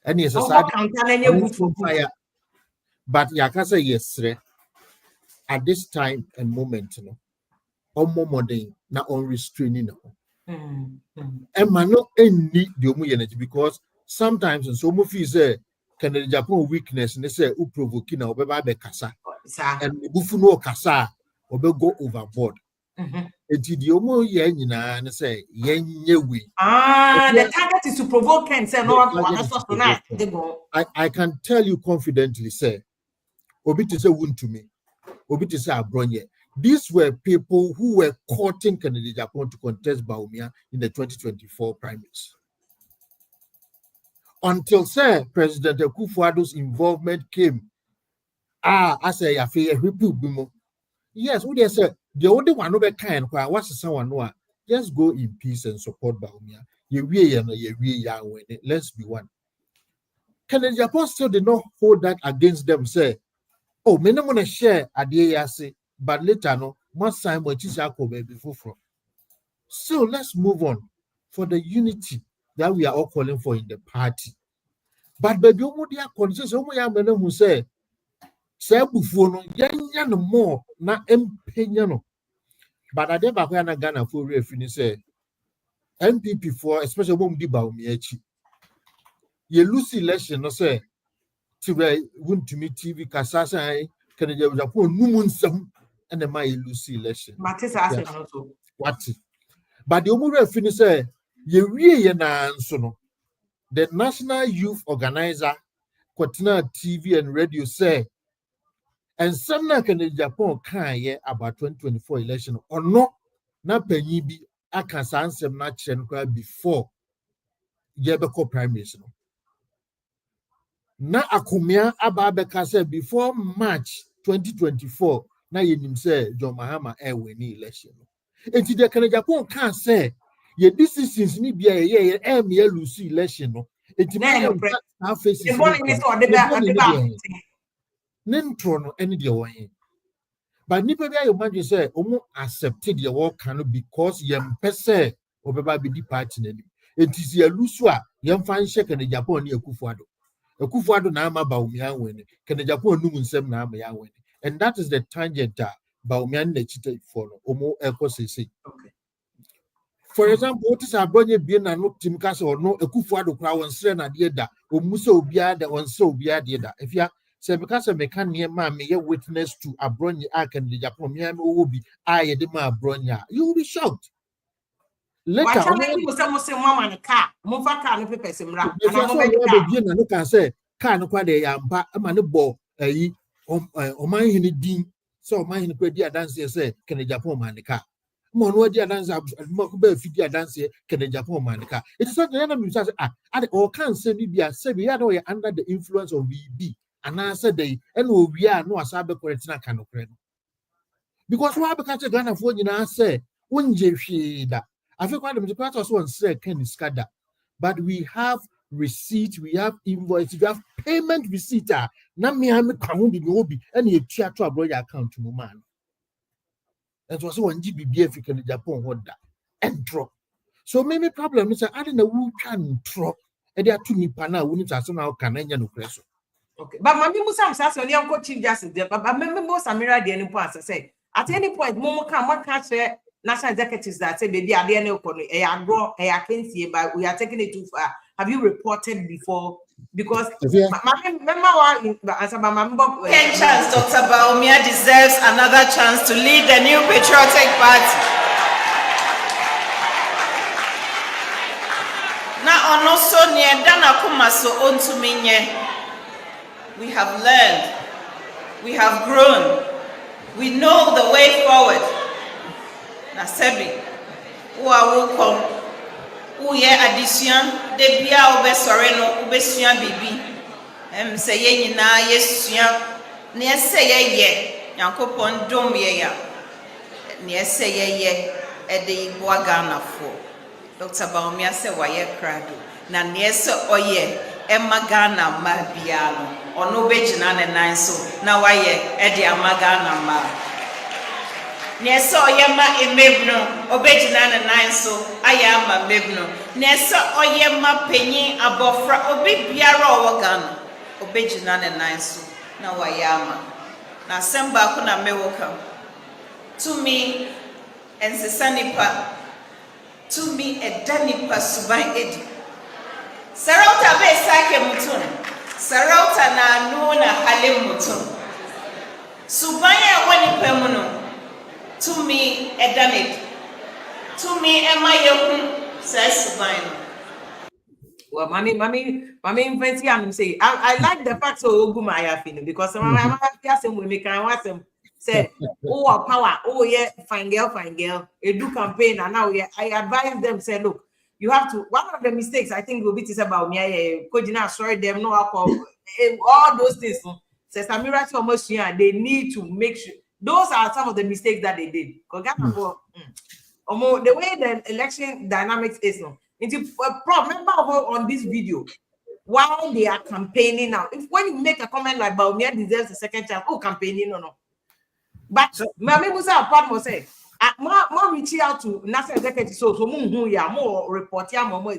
and yes, Oh, good for fire. But yakasa yes at this time and moment, you know, more modern, not unrestraining. And man, no any the energy because sometimes and so much say can the Japan weakness and they say who provoking or be kasa and bufu no kasa or be go overboard. And the omo yen and say yen we. The target is to provoke and say no I can tell you confidently, say obi to say wound to me, obi to say abronye. These were people who were courting Kennedy Japan to contest Baumia in the 2024 primaries. Until say President Akufo-Addo's involvement came, I say I feel bimo. Yes, what they said, the only one over kind, what's someone know? Just go in peace and support Baumia. Let's be one. Kennedy Japan still did not hold that against them. Say, oh, me no wanna share a day say, but later no, must sign what is before from. So let's move on for the unity that we are all calling for in the party. But baby, dia consensus ya mena who say bufuo no yanya no more na empenya no. But ade ba kwa na Ghana for refini say MPP for especially when di ba omi echi. Ye lose election no say tiwe wuntumi TV kasasa ai kene je Japan numu nsam and ma ye lose election. Matisa ase no so. What? But the omu refini say ye wie ye na nso no. The National Youth Organizer, Kwatina TV and radio say, and some na can Japan can about 2024 election or no, na penny be I can answer na chen before Yebeko primaries. Na akumia ababeka say before March 2024, na yenim say John Mahama win election. And the can Japan can say, ye decisions ni be a lose election. No. It's our faces. Nintro any the way. But nipa be your imagine say accepted the work can because yem pese obeba be the party name. It is a lusua yem fan shake and the Japan Akufo-Addo. Akufo-Addo na ama Baumia win. Can the Japan numun sem na ama ya win. And that is the tangent Baumia ne chite for omo eko say. For example, what is a brony being a no Tim Castle or no Akufo-Addo crowd and Sren at the other, or Muso Biada or so Biada. If you say because a mechanic man may witness to a brony arc and the Japonian will be I dema bronya, you will be shocked. Later, some mama and a car, Mufaka and Pepe Simra, and I can say, can't quite a manable or mine in the dean, so mine in the dance say, can a Japan man the car. Monwa dia dance be fidia dance can the Japan man car. It is not the enemy says or can say be under the influence of VB and answer day and we are no asabe correctina can of credit. Because why because Ghana for you say unje that I feel quite the part also say can scada. But we have receipt, we have invoice, we have payment receipt. Na me am can be obi and you theatre brother account to man. That was one GBBF in Japan hold that and drop. So maybe problem is I don't know who can drop and there are two nipana who need to now can no press. Okay, but Mammy Musam says when you Chief Justice, but remember most Amira the any points I say at any point Momo can what catch national executives that say baby are there no I can see but we are taking it too far. Have you reported before? Because remember as a member chance Dr. Baumia deserves another chance to lead the new patriotic party. Now on also near Dana Kumaso onto minye. We have learned, we have grown, we know the way forward. Na sebi, who are welcome. Uye addition de bia obesoreno obesuan bibi say ye nyina yesuan ne say ye yankopon dom ye ya ne say ye e de Ghana fo Dr. Baumia said, why ye crado? Na niesa oye, Emma Ghana ma biano, or no bejina and nine so. Now why ye, Eddie Amagana ma. Niesa oye ma emebno, obejina and nine so. I am a mebno. Niesa oye ma penny abofra, obe biaro wagana, obejina and nine so. Now I am. Na semba kuna mewoka. To me, and Sanipa. To me, a Danipa Subai Edi. Sarauta be sake mutun. Sarauta na nuna halim mutun. Subaya wani pemuno. To me, a Danip. To me, a Mayokun, says Subaya. Well, mommy, fancy I'm saying I like the fact so Oguma Ayafino because I'm asking we make and watch them say, oh power, oh yeah, fine girl. A do campaign and now yeah, I advise them say, look, you have to. One of the mistakes I think will be this about me. Kojina sorry them no alcohol, all those things. Says Samira almost yeah, they need to make sure those are some of the mistakes that they did. The way the election dynamics is no. Remember on this video while they are campaigning now. If when you make a comment like Baumia deserves a second chance, campaigning no. But Mami Musa apart must say, more reaching out to national executive so more report more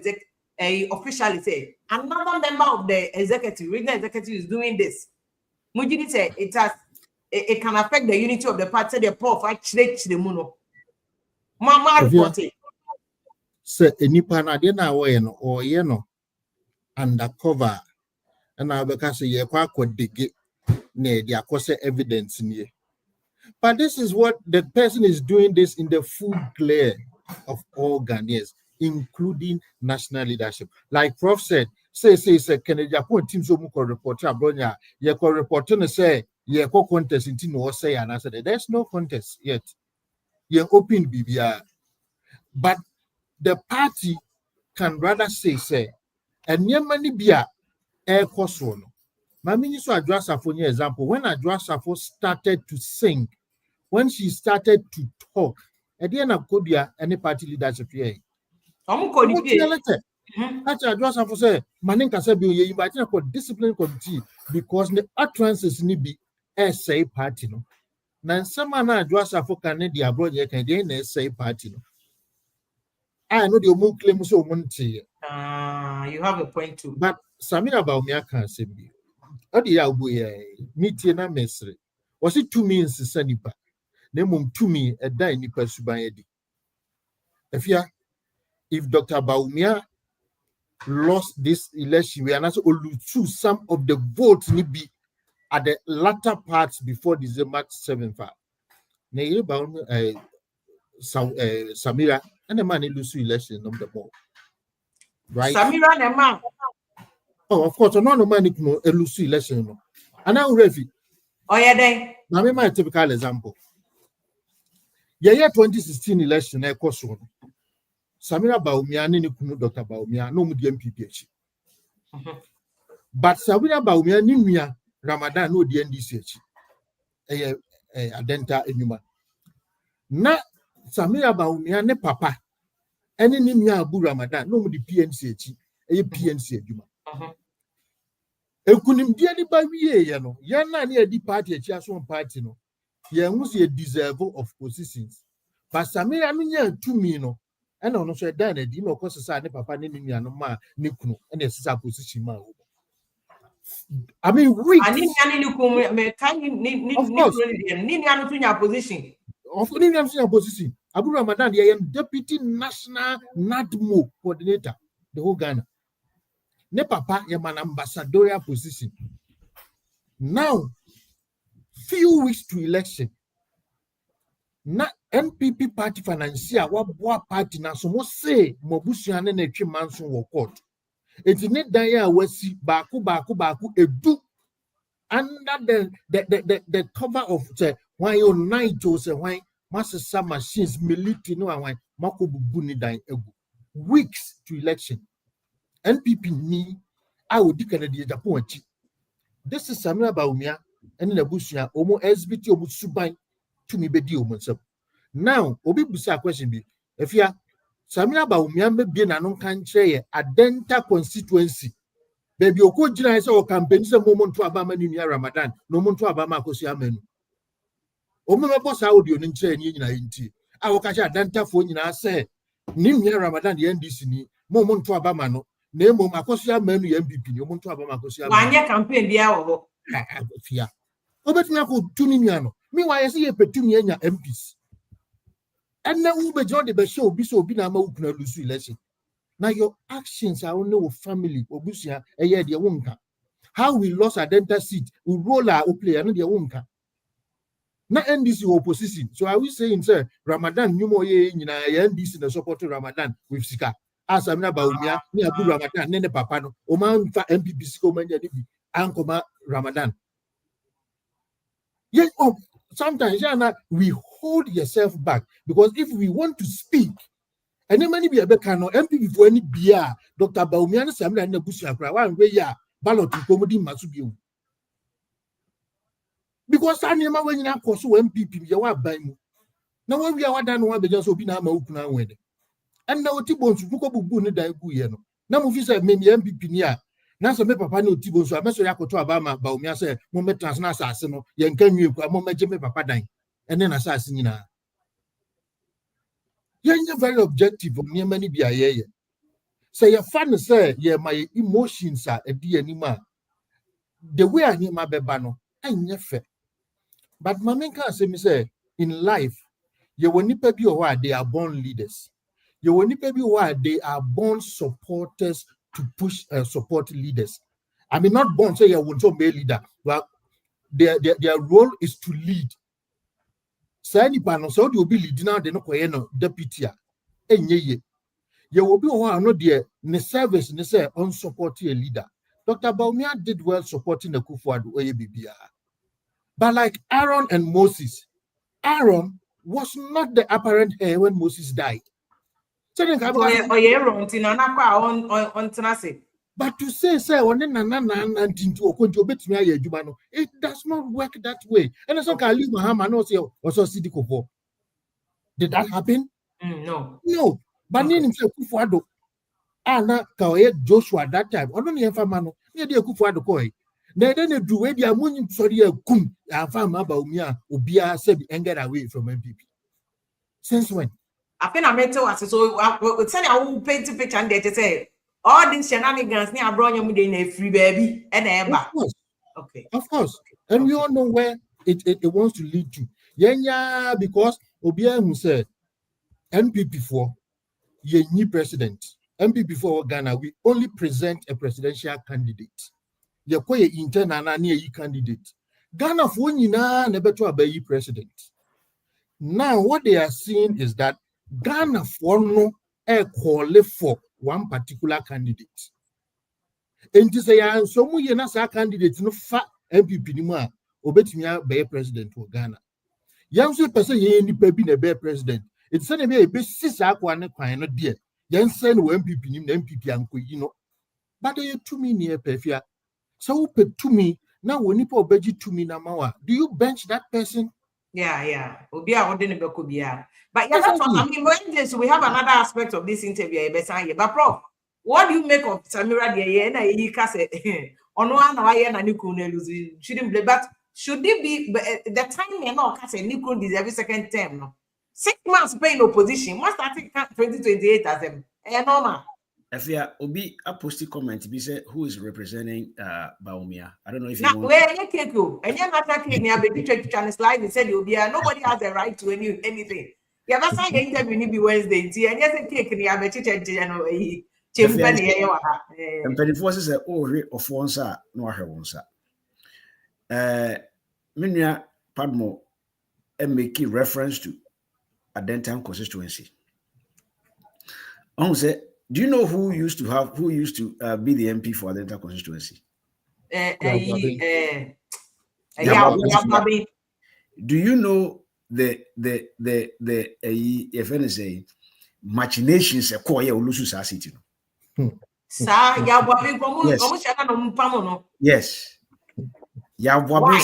officially say another member of the executive, regional executive is doing this. Mujini say it can affect the unity of the party. The prof actually the muno. Mama reporting. Say enipa na de na wo ye no o ye no undercover na be ka say ye kwa akodege na e dia akose evidence nie. But this is what the person is doing this in the full glare of all Ghanaians, including national leadership. Like Prof said, say Kennedy Japan team so much reporter abronya ye ko report no say ye ko contest in no say and I said there's no contest yet. Ye open BBR. But the party can rather say, and Yemani Bia air cosono. Mamini so Adrasafo example. When Adrasafo started to sing, when she started to talk, at the end of Kodia, any party leadership here. Actually, Adrasafo say, Maninka said, you invite a discipline committee because the utterances need be say party. No, now some man Adrasafo can the abroad, you can say party. No. I know the more claim so money. You have a point too. But Samira Baumia can't say me. Odi ya meeting na mesre. Was it 2 means sanipa? Nemum 2 me a die nipa subayedi. If Dr. Baumia lost this election, we are not only choose some of the votes need be at the latter parts before December 7th. Ne Baumia Samira and the man lose election number more. Right? Samira the man. Oh, of course, no man no lose election. No. And now Revi. Oh yeah, then. Now me my typical example. Yeah, 2016 election na ekoso. Samira Baumia ni kunu Dr. Baumia no mu di MPP. But Samira Baumia ni nua Ramadan no di NDC. Adenta enuma. Na Samira Baumia ne papa ene ni nua Abu Ramadan no mu di PNC PNC aduma. Ekunim dia ni ba wiye ye no. Ya na na di party achi aso party no. Ye hu se deserve of positions. But Samira no nya tumi no. And on so dan adi no koso sa ne papa ne nua no ma ne kunu and exercise position ma. I mean weeks. And me can ni no position. Of course, ni position. Abu Ramadan the deputy national NADMO coordinator the whole Ghana. Ne papa ye man ambassadorial position. Now few weeks to election. Na NPP party financier wa party na so mo say mobusu ane na twi manso wo court. Eti ne dan ya wasi baako edu under the cover of say why you night to say why master machines military no why makobubu ni dan egu weeks to election. NPP ni I would declare the Japan. This is Samira Baumia and Nabusia omo SBT omo suban to me bedi omo. Now, Obi Busa question be if you Samina Bawumia be na non kan che Adenta constituency. Baby oko jina say o campaign say moment to abama ni Ramadan, no moment to abama akosi amenu. O me boss audio ni nche ni nyina nti. A wo ka sha Adenta fo nyina say ni Ramadan the NDC ni moment to abama no. Na emo akosi amenu ye MPP ni moment to abama akosi amenu. Wanye campaign bia wo. Fia. Obetumi akotu ni nua no. Me why say ye petumi anya MPs. And now we be join the show be so be na ma ukuna lusu election. Now your actions are only with family obusia eye de wonka. How we lost Adenta seat, we roll our play and de wonka. Na NDC opposition. So are we saying sir Ramadan nyumo ye nyina NDC na support Ramadan with Sika. As Amina Bawumia ni abu Ramadan nene papa no. O man fa MPP Sika o manja ni bi ankoma Ramadan. Yes, sometimes we hold yourself back because if we want to speak, any money be a becano, MPP for any beer, Dr. Bawumia Samla and the Busia Prawan, where ya ballot to comedy must be. Because I never when you are so MPP, you are by me. Now, when we are done, one just open our mouth now. And now Tibons, who go boon and die. Now, if you say, maybe MPP near. Nasa me papa no tibo so ameso yakoto abama Bawumia say mo me transna asase no ye nka nwie kwa mo meje me papa dan ene na asase nyina ye very objective on ye mani bia ye say ye fan say ye my emotions are edi anima the way ani ma beba no anye fe but mama can say me say in life ye woni pa bi o wa they are born leaders ye woni pa bi o wa they are born supporters to push support leaders. I mean, not born say you want to be a leader. Well, their role is to lead. Say any panel, so you will be leading now. They no no deputy. You will be one no dear ne service ne say on supporting a leader. Dr. Bawumia did well supporting the Kufuor OABBR. But like Aaron and Moses, Aaron was not the apparent heir when Moses died. But to say it does not work that way. And so Khalid Muhammad no say also Sidi Kofor. Did that happen? No. No. But name himself Kufuor. Ana Kaoye Joshua that time. Ono ni enfa mano. Ni de Kufuor koi. Na then do we dia munyi sorry kum. Enfa ma Bawumia obia say get away from MPP. Since when? I think I met was so send I will paint a picture and they say all these shenanigans near brought you in a free baby and ever. Okay. Of course. And we all know where it wants to lead to. Yeah, because Obia who said MPP for ye new president. MPP for Ghana, we only present a presidential candidate. Ye koye internal na ye candidate. Ghana for nyina never to be president. Now what they are seeing is that Ghana for no call for one particular candidate. And to say, so we are not candidate no fat MPP ni ma obetumi be president of Ghana. Yan so person ye ni pa bi na be president. It say na be sisa akwa ne kwan no de. Yan say no MPP ni na MPP anko yi no. But they to me near perfia. So pe to me now when nipa obeji to me na mawa. Do you bench that person? Yeah. But yeah, that's what I mean. So we have another aspect of this interview. But Prof, what do you make of Samira shouldn't blame, but should it be the time you know Nikun is every second term? No? 6 months paying opposition. What's that 2028 as them? Normal. If you Obi a posted comment, be say who is representing Bawumia. I don't know if you want. Where you can't go. And you're not talking about the channel slide and said you'll be nobody has a right to anything. Yeah, that's why you interview be Wednesday. And yes, a cake in the Abeticha and penny forces are all of one sir, no her one sir. Minya Padmo and making reference to Adenta constituency. Say, do you know who used to be the MP for Adenta constituency? Do you know the if anything machinations a core ulusu sa city no? Yes. Yabwabi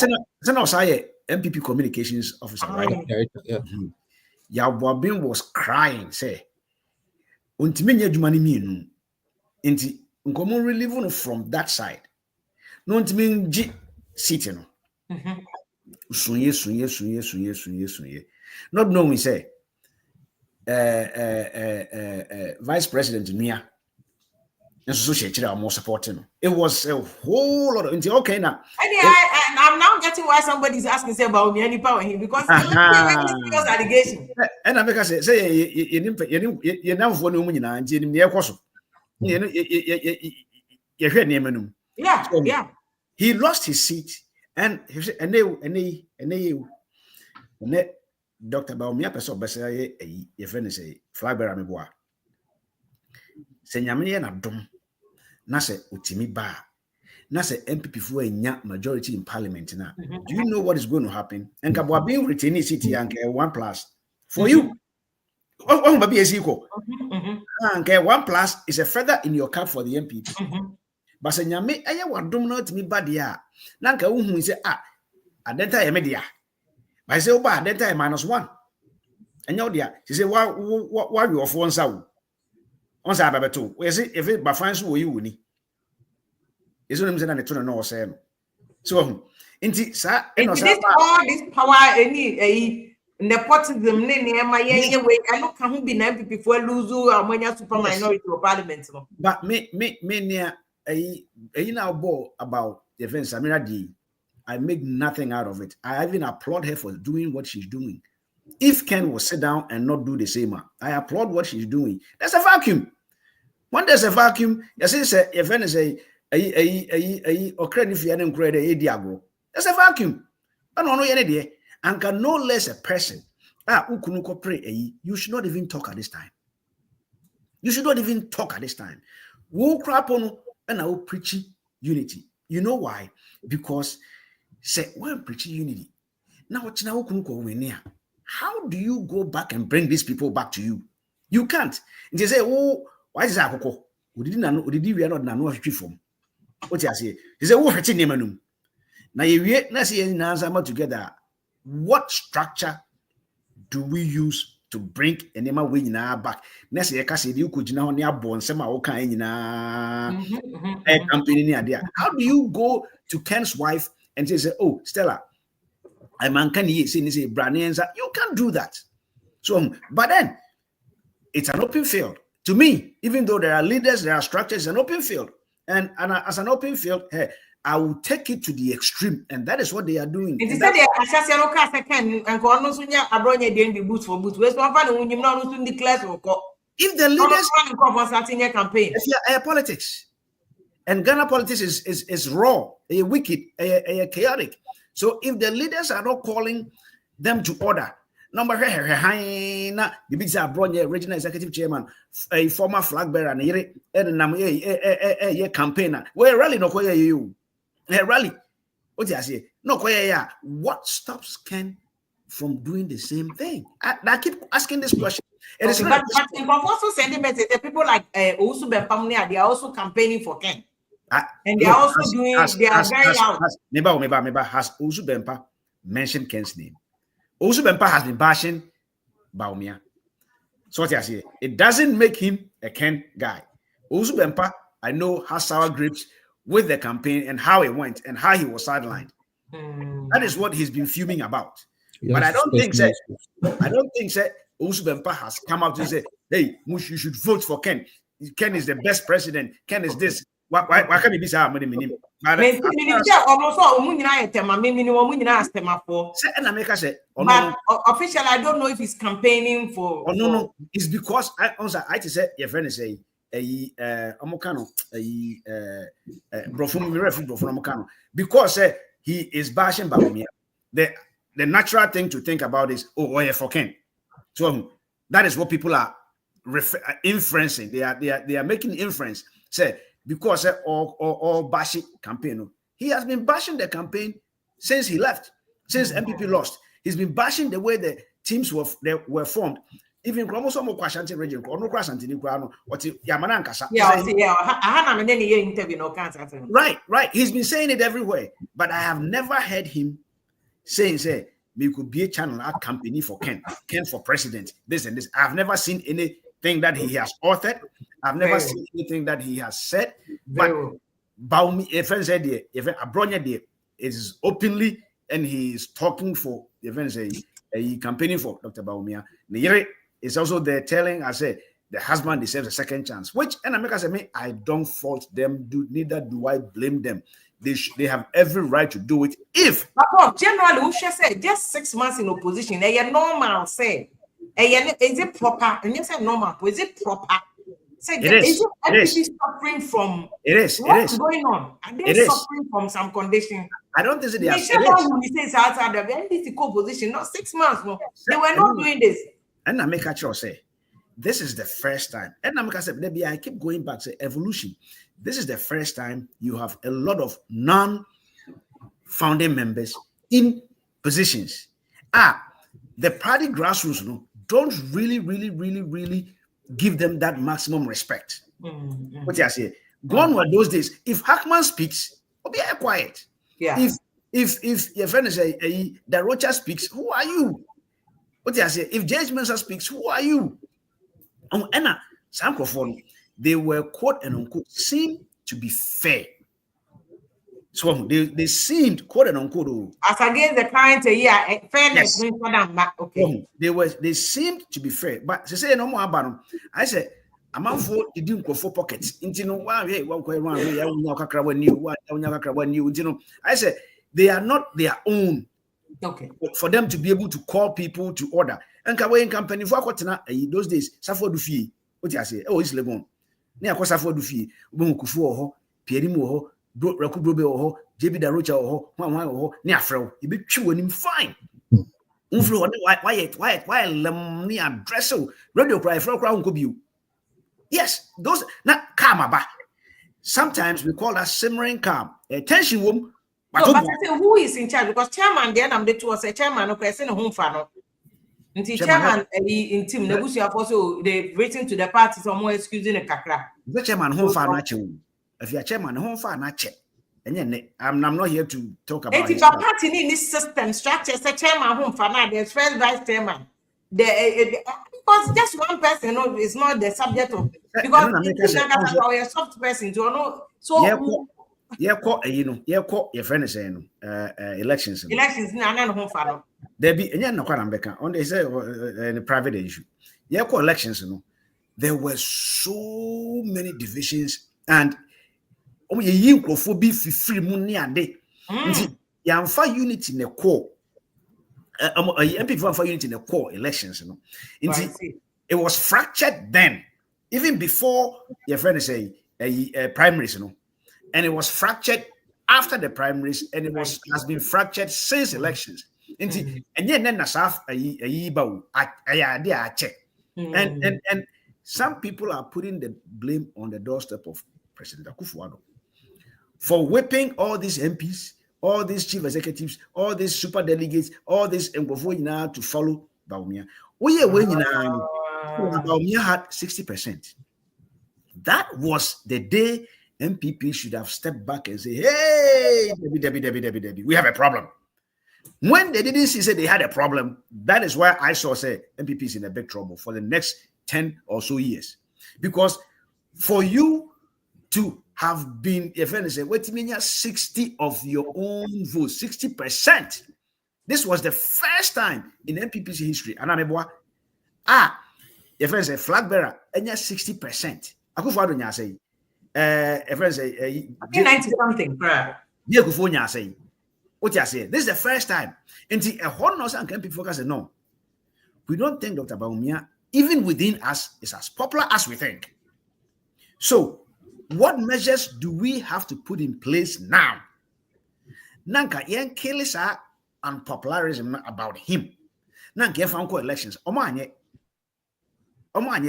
say MPP communications officer, right? Yeah. Yabwabi was crying, say Untimi adwuma ni mienu. Nti nkomo relieve from that side. No untimi ngi seat no. Sunye. Not knowing say Vice President Mia and so she more supporting. It was a whole lot of okay now. And I'm now getting why somebody's asking say about me any power here because it's a allegation. And I make us say you now for no money and near Koso. Yeah. He lost his seat and he said and Dr. Baumia person besa ye friend say flag bearer me boa. Se nyame na dom na se utimi ba na se MPP fu anya majority in parliament na. Do you know what is going to happen? And Kabwa being retaining city and 1+ for you. Oh, baby is equal. And 1+ is a feather in your cap for the MPP. But se nyame aya wadom na utimi ba dia. Na nka hu say adenta ye media. I say, oh, that time -1. And you there, she say, why you off one sound? On Sabbath too. We say, if it by France, will you win? It's what I'm saying, and the no saying. So, inti, sir, all this power, any nepotism, my way, I don't come be named before lose or when you're super minority or parliament. But me near a now ball about the events, I make nothing out of it. I even applaud her for doing what she's doing. If Ken will sit down and not do the same, I applaud what she's doing. There's a vacuum. When there's a vacuum, there's a vacuum. I don't know any day. And can no less a person. You should not even talk at this time. You should not even talk at this time. We'll crap on and I will preach unity. You know why? Because say when preaching unity. Now how do you go back and bring these people back to you? You can't. They say, oh, why is that? We are not know from. What you say? They say, oh, now you see answer together. What structure do we use to bring a name away in our back? Next year, you could now near born some kind company idea. How do you go to Ken's wife and say, oh, Stella, I'm uncanny, say, Branians? You can't do that. So, but then it's an open field. To me, even though there are leaders, there are structures, it's an open field. And as an open field, hey, I will take it to the extreme, and that is what they are doing. If the leaders campaign, politics, and Ghana politics is raw, wicked, chaotic. So if the leaders are not calling them to order, number the big regional executive chairman, a former flag bearer, and campaigner, where rally no you. Rally. What do I say? No, what stops Ken from doing the same thing? I keep asking this question. But in also sentiments, the people like Usu Bempamnia, they are also campaigning for Ken. And they are also doing, they are very loud. Maybe has Usu Bempa mentioned Ken's name? Usu Bempa has been bashing Baumia. So what I say, it doesn't make him a Ken guy. Usu Bempa, I know, has sour grapes with the campaign and how it went and how he was sidelined. That is what he's been fuming about. Yes, but I don't think that Usu Bempa has come out to say, hey, Mush, you should vote for Ken. Ken is the best president. Ken is this. Why can't he be so many? Officially, I don't know if he's campaigning for. Oh no, it's because I just said your friend is say because he is bashing Baumia. The natural thing to think about is for Ken. So that is what people are inferencing. They are making inference. Say because all bashing campaign. He has been bashing the campaign since he left, since MPP lost. He's been bashing the way the teams were formed. Even chromosomal Kwashanti region, or no Kwashanti Nikrano, what Yamanankasa. Right. He's been saying it everywhere, but I have never heard him saying, we could be a channel, a company for Ken for president, this and this. I've never seen any thing that he has authored. I've never seen anything that he has said. But Baumi, if I said if Abronya is openly and he is talking for a campaigning for Dr. Baumia. Niyere is also there telling us the husband deserves a second chance, which and America said, I don't fault them, neither do I blame them. They have every right to do it if generally we should say just 6 months in opposition, normal say. Is it proper? And you say normal, is it proper? Say, is it suffering from what's going on? Are they suffering from some condition? I don't think they are. It's outside the NDC co-position, not 6 months. No, they were not doing this. And I make a choice say, this is the first time. And I said, maybe I keep going back to evolution. This is the first time you have a lot of non-founding members in positions. The party grassroots don't really give them that maximum respect. What I say? Gone were those days. If Hackman speaks, be quiet. Yeah. If your friend say the Rocha speaks, who are you? What I say? If James Mensah speaks, who are you? Anna, some microphone, they were quote and unquote seemed to be fair. So they seemed quote and unquote as against the current year fairness. Yes. Okay. They seemed to be fair, but to say no more about them, I said a man for the didn't go for pockets. I said they are not their own. Okay. But for them to be able to call people to order. And Kawaii company for those days, Safo Dufi. What I say? Oh, it's Legon. Near Safo Dufi, Bunkufu, Pierimo, Rakubrobe or JB Darocha or Niafro. You be chewing him fine. Why lemni address radio cry from crown could be. Yes, those not calm. Sometimes we call that simmering calm. Attention, woman. But I say who is in charge? Because chairman then I'm the two was a chairman of person home fan. Until chairman in team negotiate also they written to the party some more excusing a kakra. The chairman home fan actually. If you're chairman home fan actually. And then I'm not here to talk about it. If a party in this system structure as a chairman home fan, there's first vice chairman. Because just one person is not the subject of because it's a soft person to know so your friend is saying elections. Elections na home fan. There be no Beka on they say a private issue. Elections, there were so many divisions and you for be free money and day. Yamfa unity in the core. MP for unity in the core elections, it was fractured then, even before your friend say primaries, and it was fractured after the primaries, and it has been fractured since elections. And then Nasaf and some people are putting the blame on the doorstep of President Akufo-Addo for whipping all these MPs, all these chief executives, all these super delegates, all these Ngofo to follow Baumia. Baumia had 60%. That was the day MPP should have stepped back and say, hey, Debbie, we have a problem. When they didn't see they had a problem, that is why I saw say MPP is in a big trouble for the next 10 or so years. Because for you to have been, if I say, wait a minute, 60 of your own votes, 60%. This was the first time in MPP's history. And I'm if I say flag bearer, and 60%. Akufo-Addo say, if I say, 90 something, yeah, say. What you say? This is the first time. And see, a whole lot of people focus say, no, we don't think Dr. Baumia, even within us, is as popular as we think. So, what measures do we have to put in place now? Nanka yen kilisa and popularism about him. Nanka fanko elections.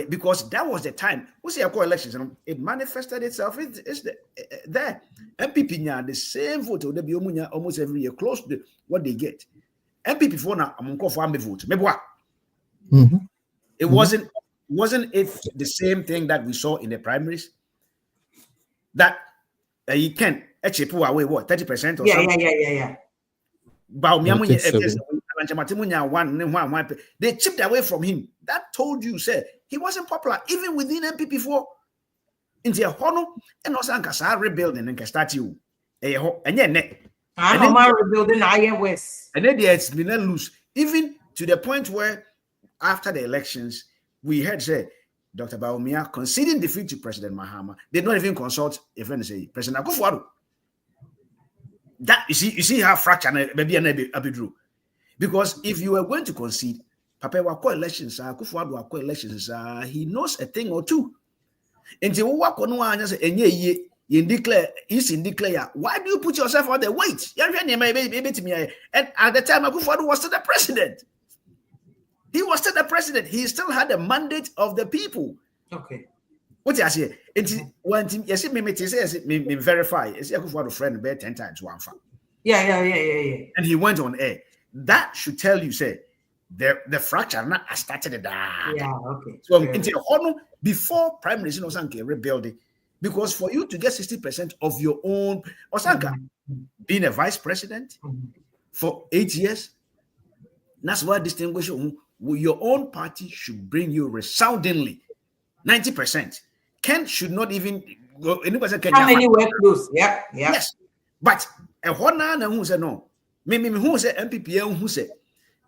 Because that was the time. We see elections, it manifested itself. It's there. MPP nya the same vote will be almost every year, close to what they get. MPP for now, I'm going for vote. It wasn't it the same thing that we saw in the primaries? That you can actually pull away what 30% or something. Yeah. But They chipped away from him. That told you, say, he wasn't popular, even within MPP4. In the Hono, and also Ankasa rebuilding and Castatu. And yet, I'm rebuilding Iron West. And then it's been loose, even to the point where after the elections, we heard say Dr. Bawumia conceding defeat to President Mahama did not even consult President Akufo-Addo. That you see how fractured maybe Abidru. Because if you are going to concede, Papa Wako elections, Akufo-Addo Wako elections, he knows a thing or two. Until Wako no one just in declare, why do you put yourself on the weight? And at the time, Akufo-Addo was still the president. He was still the president. He still had the mandate of the people. Okay. What you say? One thing, yes, me verify. Yes, Akufo-Addo friend bear 10 times one fan. Yeah. And he went on air. That should tell you, say, the fracture not started that. Yeah, okay. So before Prime Minister Osanke rebuilding, because for you to get 60% of your own Osanka being a vice president for 8 years, that's why distinguishing your own party should bring you resoundingly 90%. Ken should not even go anybody can come anywhere close. Yeah. Yes, but a who said no. Me who said MPP who said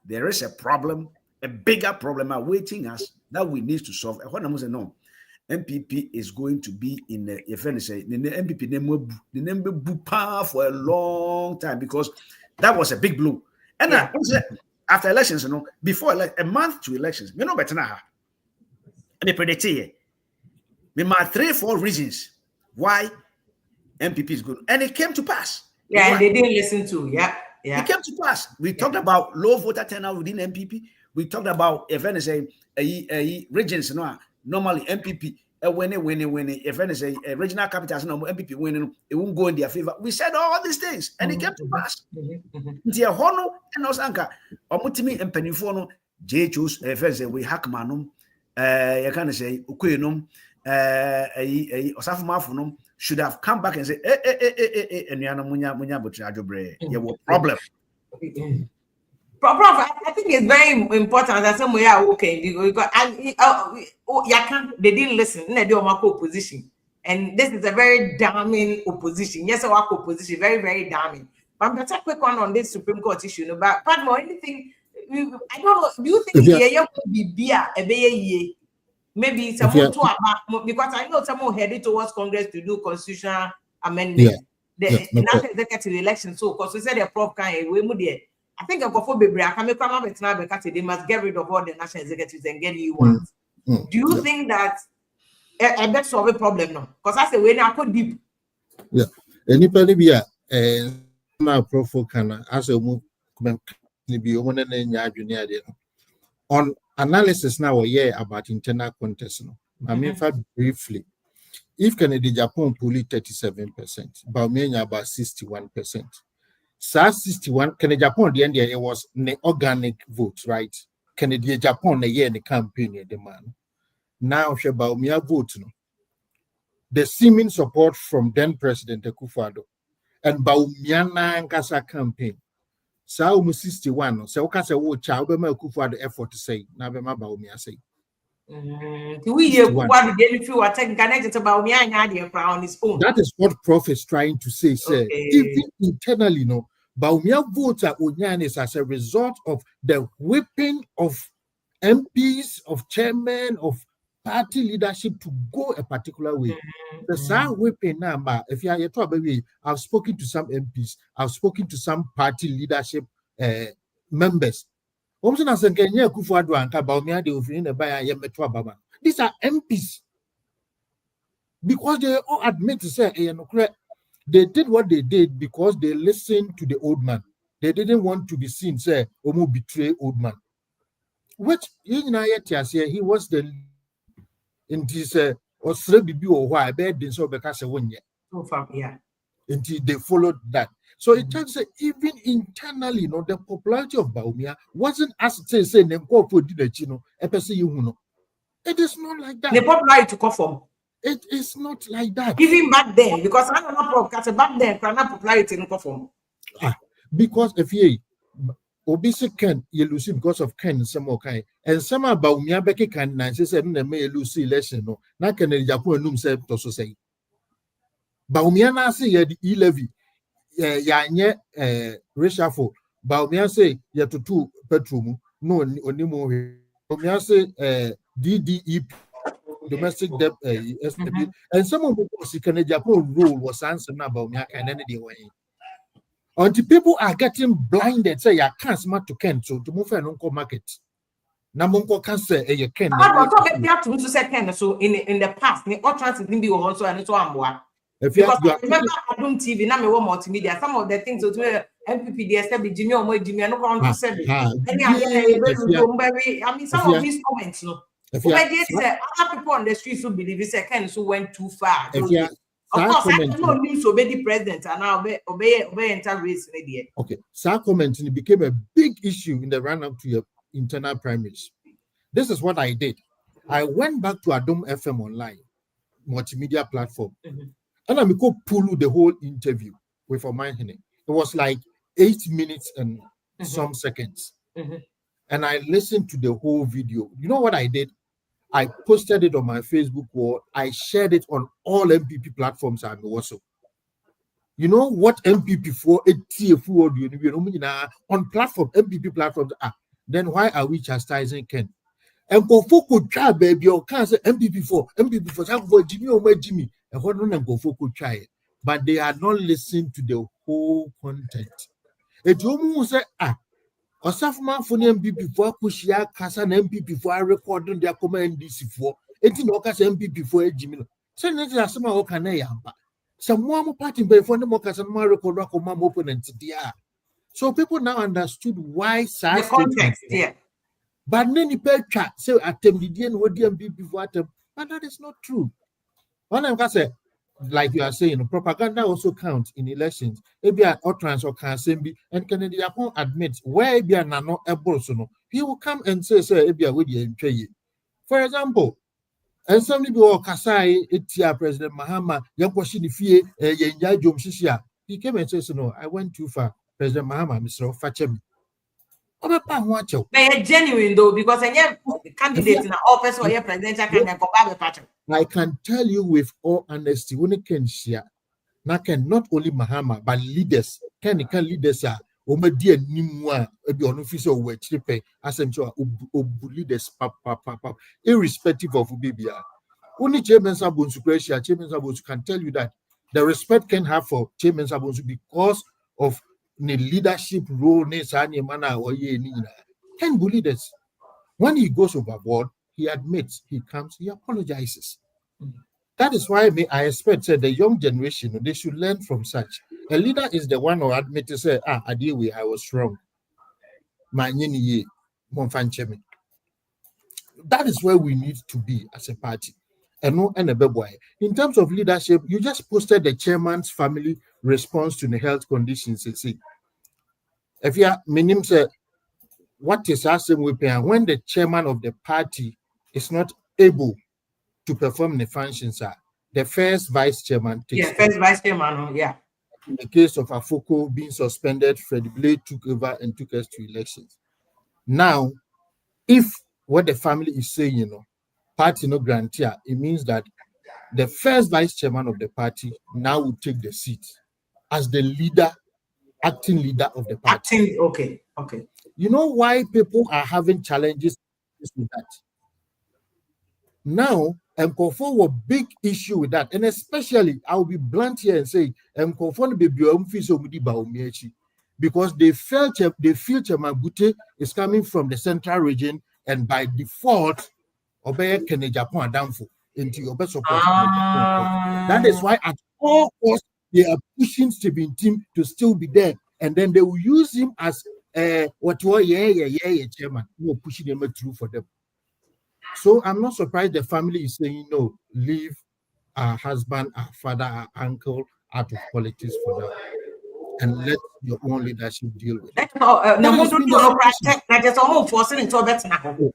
there is a problem, a bigger problem awaiting us that we need to solve. A who said no. MPP is going to be in the MPP name for a long time because that was a big blow. And after elections, before a month to elections, me no better now. And they predict here. Me my 3-4 reasons why MPP is good, and it came to pass. Yeah, and they didn't listen to. Yeah. It came to pass. We talked about low voter turnout within MPP. We talked about if any regions, normally MPP when if any regional capitals, MPP winning, it won't go in their favor. We said all these things, and it came to pass. Ntia hono and osanka omutimi empanifo J choose we hackmanum you can say ukwenum osafumafo should have come back and say enuana munya botrajobre you have problem. Prof, I think it's very important that somewhere okay because they didn't listen. They did opposition, and this is a very damning opposition. Yes, our opposition very very damning. But I'm better quick on this Supreme Court issue. But pardon, anything I don't know. Do you think there could be maybe someone to about because I know someone headed towards Congress to do constitutional amendment. The national executive election. So because we said the prof can we I think I've got for baby. I can make come because they must get rid of all the national executives and get new ones. Do you think that a better solve a problem now? Because I say when I could deep. Yeah, anybody be now prof can as a move be on analysis now about internal contest. I mean, briefly, if Kennedy Japan pull 37%, Baumia about 61%. SAS 61 Kennedy Japan the end it was an organic vote, right? Kennedy Japan the year in the campaign the man. Now Baumia vote no. The seeming support from then President Akufo-Addo and Baumia Nkasa campaign. Sa 61 so ka say wo cha be ma Akufo-Addo effort to say na be ma Baumia say. We Akufo-Addo dey feel attack connected about Baumia anya dey on his own. That is what Prof is trying to say. Even internally, Baumia votes are Onyanis as a result of the whipping of MPs, of chairmen, of party leadership to go a particular way. The same whipping number, if you are talking about, I've spoken to some MPs, I've spoken to some party leadership members. These are MPs. Because they all admit to say, they did what they did because they listened to the old man. They didn't want to be seen, say, Omo betray old man. Which, he was the, in this, or Srebibi or why, bed didn't so because yeah. Until they followed that. So it tells us even internally, the popularity of Baumia wasn't as say, it is not like that. The popularity to conform. It is not like that. Even back then, because I don't know back then, popularity in conform. Because if you Obisi Ken you lose because of Ken some more kind and some about Miabeki can say seven and may lose election no na can Japan num say to so say Baumiana say ye the e-levy ya nye reshuffle Baumia say ye to 2 petrol no onimo Baumia say DDEP domestic debt SW and some of the can Japan rule was answered about Mia can any way. Until people are getting blinded, say you can't smart to Ken so to move an uncle market. Namonko can say you can. So in the past, the utterance didn't be also and so on. Because I remember Adum TV, now me want multimedia. Some of the things that were MPP, they said Jimmy or Jimmy, I don't want to say. I mean, some of these comments, no. Other people on the streets who believe it's a Ken who went too far. Of course, I don't know news obey the president and now obey enter race. Okay, so commenting became a big issue in the run-up to your internal primaries. This is what I did. I went back to Adom FM online, multimedia platform, and I could pull the whole interview with Oman. It was like 8 minutes and some seconds. And I listened to the whole video. You know what I did? I posted it on my Facebook wall. I shared it on all MPP platforms and also. You know what MPP for on platform MPP platforms are. Then why are we chastising Ken? And go could try baby or can't say MPP for Jimmy or Jimmy and what don't go could try it. But they are not listening to the whole content. It almost say Osafman for the MPP for Kushia Casa MPP for recording their command DC for 18 Ocas MPP for Jimmy. Send it as some Okanayamba. Some more party before the Mocas and Marco opponent. So people now understood why the context, yeah. But many people say attempt the what the MPP for attempt, but that is not true. One of us say, like you are saying, propaganda also counts in elections. Maybe an utterance or can and Kennedy Japon admits where be an not able to he will come and say, Ebia with you. For example, and some people Kasai, Etia President Mahama, Yankoshi Fie, Yanja Jom Shishia. He came and says, no, I went too far. President Mahama, Mr. Fachem. They're genuine though, because I candidates in the office or your presidential candidate. I can tell you with all honesty, when it can share, not only Mahama, but leaders, can leaders are dear Nimwa, an officer who tripe, as I'm sure, leaders, irrespective of Ubibia. Only Chairman Sabunsu Chairman Sabunsu can tell you that the respect can have for Chairman Sabunsu because of the leadership role can bully this. When he goes overboard, he admits, he comes, he apologizes. That is why I expect the young generation, they should learn from such. A leader is the one who admits to say, I was wrong. That is where we need to be as a party. And a boy. In terms of leadership, you just posted the chairman's family response to the health conditions. If you minim say what is asking when the chairman of the party is not able to perform the functions, the first vice chairman takes first vice chairman, yeah. In the case of Afoko being suspended, Fred Blade took over and took us to elections. Now, if what the family is saying, party no grantia, it means that the first vice chairman of the party now will take the seat as the leader, acting leader of the party. Okay. You know why people are having challenges with that? Now, Mkofo a big issue with that, and especially I'll be blunt here and say Mkofo because they feel Chairman Bute is coming from the central region, and by default, Obey Kenya Japan Danfo into your best support. That is why at all costs they are pushing Stephen Tim to still be there, and then they will use him as chairman who will pushing him through for them. So I'm not surprised the family is saying no, leave our husband, our father, our uncle out of politics for now, and let your own leadership deal with it.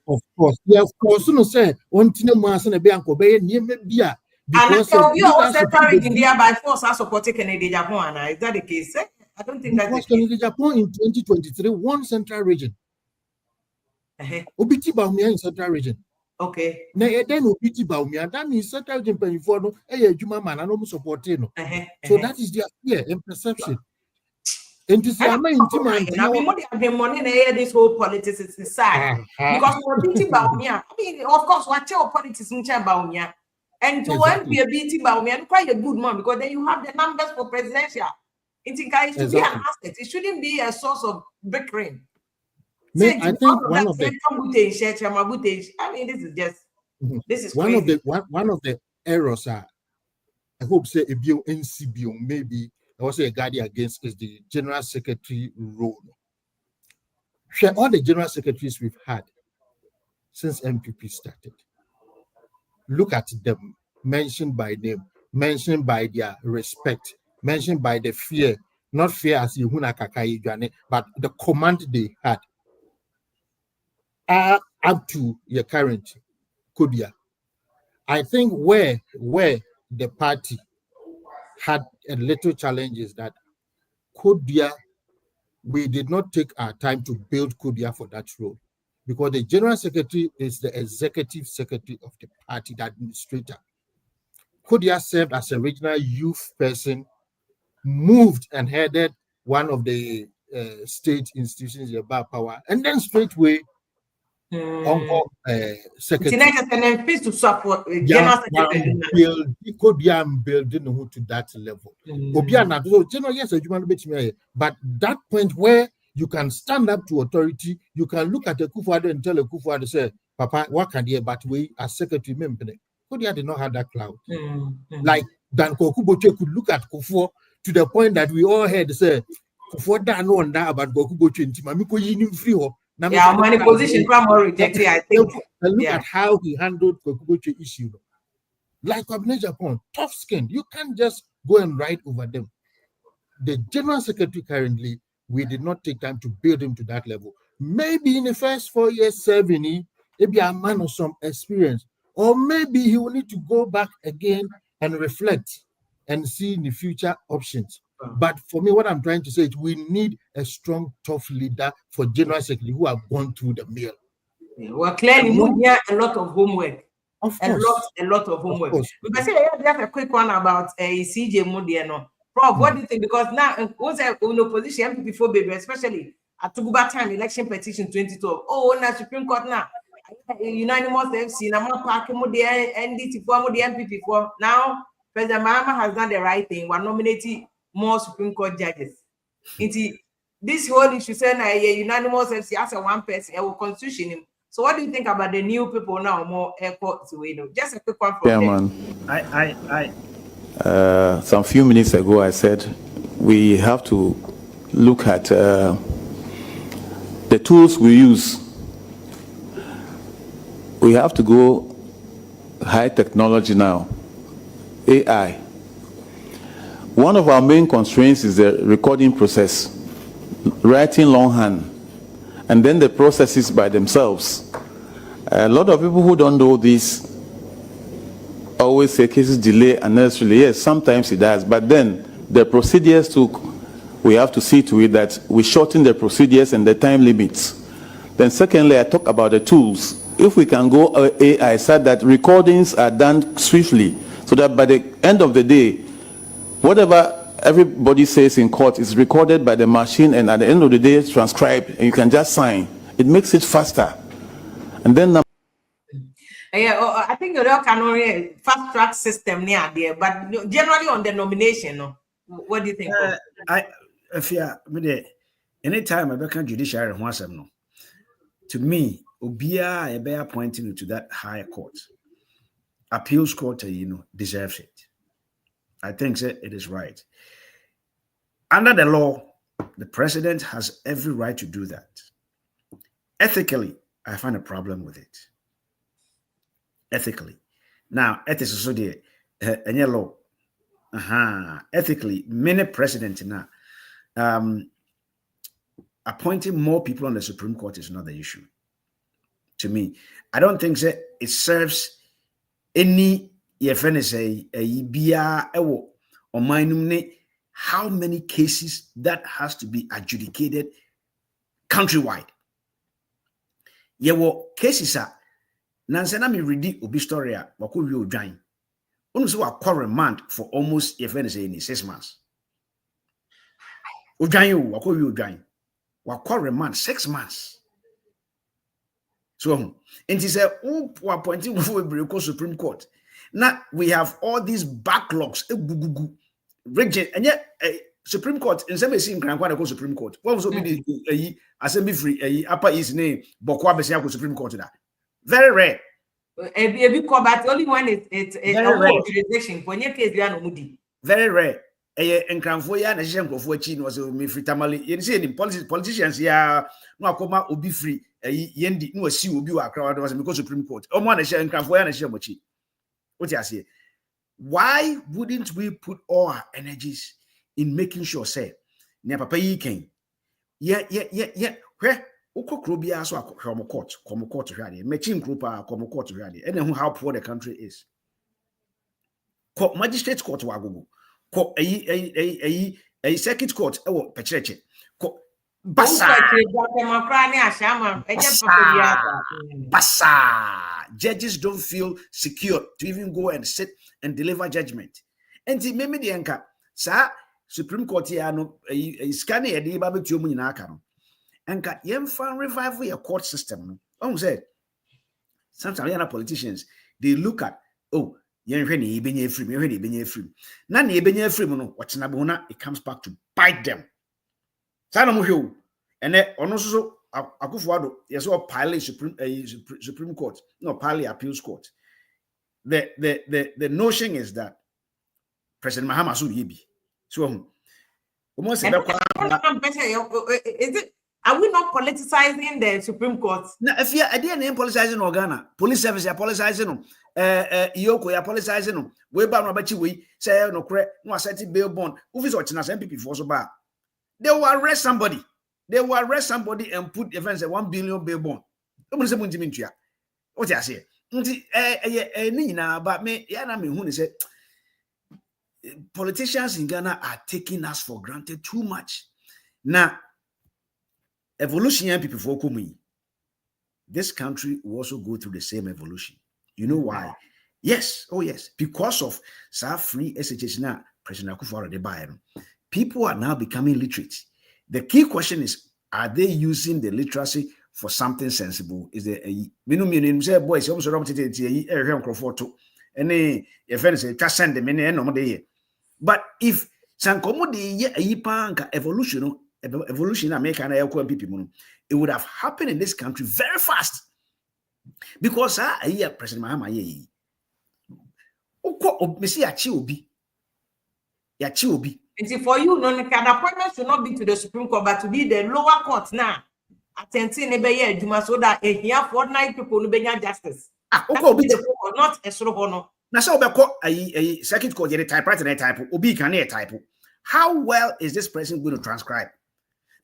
Of course, yeah, of course. You know, say one thing more than a be uncle be because you also carried in there by force as supporting Canadian Japan. Is that the case? I don't think that's because the case. Japan in 2023 won Central Region. Obiti Baumia in Central Region. Okay. Now then Obiti Baumia, that means Central Region before no, Juma man, and no supporting. So that is their fear and perception. And to say, I mean, what they have been money in this whole politics is inside. Because we're beating Baumia. I mean, of course, what tell politics in Baumia. And to be a beating Baumia, quite a good man, because then you have the numbers for presidential. It should be an asset. It shouldn't be a source of bickering. I think one of the I mean, this is one crazy. One of the errors are, I hope say a bio NCBO maybe I was a guardian against is the general secretary role. Share all the general secretaries we've had since MPP started. Look at them, mentioned by name, mentioned by their respect, mentioned by the fear, not fear as Yehuna Kakai Jane, but the command they had. Up to your current Kudia. I think where the party had a little challenge is that Kudia, we did not take our time to build Kudia for that role, because the general secretary is the executive secretary of the party, the administrator. Kudia served as a regional youth person, moved and headed one of the state institutions about power, and then straightway Uncle secretary. To support general secretary. Building to that level. But that point where you can stand up to authority, you can look at the Kufuor and tell a Kufuor to say, Papa, what can you but we as secretary member? Kodia did not have that cloud. Like Dan Kokuboche could look at Kufuor to the point that we all heard say, Kufuor da no on that about Kokuboche and Timamiko Yini free. Money position more rejected, I think. And look at how he handled Kokuboche issue. Like Cabinet Japan, tough skin. You can't just go and write over them. The general secretary currently, we did not take time to build him to that level. Maybe in the first 4 years serving, maybe a man of some experience, or maybe he will need to go back again and reflect and see in the future options. But for me, what I'm trying to say is we need a strong, tough leader for general secretary who have gone through the mill. Well, clearly, a lot of homework. Of course. A lot of homework. Because just a quick one about CJ Mudiano. Prof, what do you think? Because now, what's in opposition MPP before baby, especially at Tuguba time election petition 2012. Oh, now Supreme Court now unanimous FC. Now park Mudia NDT for Mudia MPP for now. President Mahama has done the right thing. We're nominating more Supreme Court judges. This whole issue saying unanimous FC as a one person, I will constitution him. So what do you think about the new people now more airport to just a quick one from them. Some few minutes ago I said we have to look at the tools we use. We have to go high technology now. AI. One of our main constraints is the recording process, writing longhand, and then the processes by themselves. A lot of people who don't know this always say cases delay unnecessarily. Yes, sometimes it does, but then the procedures we have to see to it that we shorten the procedures and the time limits. Then secondly, I talk about the tools. If we can go AI, said that recordings are done swiftly, so that by the end of the day, whatever everybody says in court is recorded by the machine, and at the end of the day, it's transcribed, and you can just sign. It makes it faster. And then I think you can only fast track system near there, but generally on the nomination, what do you think? Anytime I become judiciary, to me, Obia a bear pointing to that higher court, appeals court, deserves it. I think it is right. Under the law, the president has every right to do that. Ethically, I find a problem with it. Ethically. Now, ethics is also the law. Ethically, many presidents now appointing more people on the Supreme Court is not the issue. To me, I don't think that it serves any how many cases that has to be adjudicated countrywide. There were cases Nansana me ready obi story wako wi odwan. Onu so akwa remand for almost 6 months. Odwan wako wi odwan. Wakwa remand 6 months. So and he said, "Oh, appointing before Supreme Court." Now we have all these backlogs. Region and yet Supreme Court in some way in Grand Supreme Court. What was the assembly free upper east name Bokwa Besia Supreme Court that? Very rare. But only one it's a jurisdiction. When your case you are no moody. Very rare. En Cranfoya na Shishan Kofuachi was me free tamale. You see the politicians ya no akoma obi free yendi no si obi wa crowd was because Supreme Court. Omo na Shishan Cranfoya na Shishan Mochi. What you say? Why wouldn't we put all our energies in making sure say near papa yi ken? Yeah. Where Uko Krobia so come court ready. Mechin group come court ready. And how poor the country is. Magistrate court wagogo. A circuit court pecheche. Basa. Judges don't feel secure to even go and sit and deliver judgment. And the maybe the anchor, sir, Supreme Court here no scanning a day baby to you in Akano. Anchor, fan revival your court system. Said sometimes politicians they look at it comes back to bite them. And then also Akufuado, yes, or Pali Supreme Court, no Pali Appeals Court. The notion is that President Mahama should be. So almost is it? Are we not politicizing the Supreme Court? Now, if you are there, politicizing Ghana, police service, you are politicizing them. Yoko, you are politicizing them. We ban no bachi we say no correct. No assertive bail bond. Who is watching us? MPP for so bad. They will arrest somebody. They will arrest somebody and put defense a 1 billion bail bond. What I say? But me, who say politicians in Ghana are taking us for granted too much. Now, evolution people for coming. This country will also go through the same evolution. You know why? Yes, because of free SHS now, President Akufo-Addo de Bayern. People are now becoming literate. The key question is, are they using the literacy for something sensible? Is there a say boys almost around to any friends send them in no day. But if Sankomo de evolution American people, it would have happened in this country very fast. Because President Mahama And for you, no appointment should not be to the Supreme Court, but to be the lower court now. Attending so that here for ordinary people will be justice. Not a sort of now, so a second court typewriter type obi can type. How well is this person going to transcribe?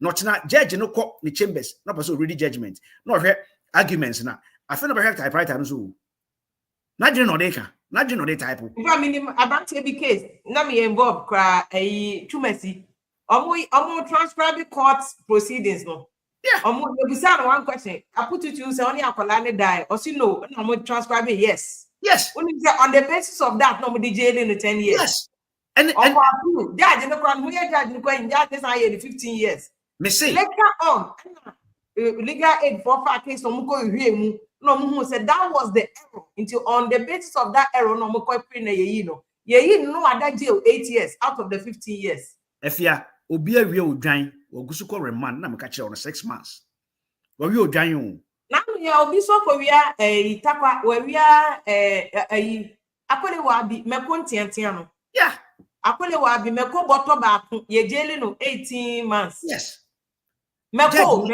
Not judge no court the chambers, not also ready judgment, not hear arguments now. I feel about typewriter so. Not you know they can. Not you know they type. I mean, about every case, now me involved too messy. Almost transcribe court proceedings, no. Yeah. One question. I put it to you, say only Akolane die, or see no, I'm going to transcribe it, yes. Yes. On the basis of that, nobody jail in the 10 years. Yes. And judge in the crown, we are judging the judge this year in 15 years. Me say. Later on, legal aid for far case, no said that was the error. Until on the basis of that error, no more no other jail 8 years out of the 15 years. If ya obi awie odwan, ogusuko remand na meka kire on 6 months. Owie odwan yo. Na ya obi so ko wia takwa wia akole wa bi meko ntiantia no. Yeah. Akole wa bi meko boto ba ye jele no 18 months. Yes. Meko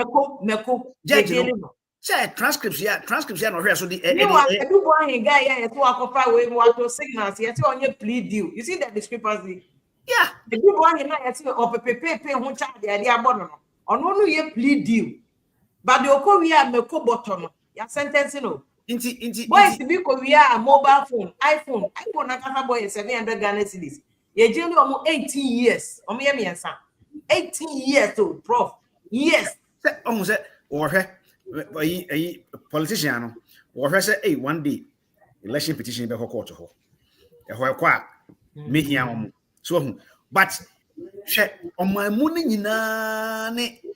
ye jele no. Say transcripts no here so the guy here to akofra we want signals here to on your plea deal. You see that discrepancy? Yeah. The people one here to or pay who charge the idea abono. On no ye plea deal. But the oko we are meko bottom. Ya sentence no. Inti boys to be we are mobile phone, iPhone na kasa boy 700 Ghana cedis. Ye jail almost 18 years. 18 years old, prof. Yes. Almost said, or a politician, or say, hey, one day, election petition be court to her. Me here, so, but on my money,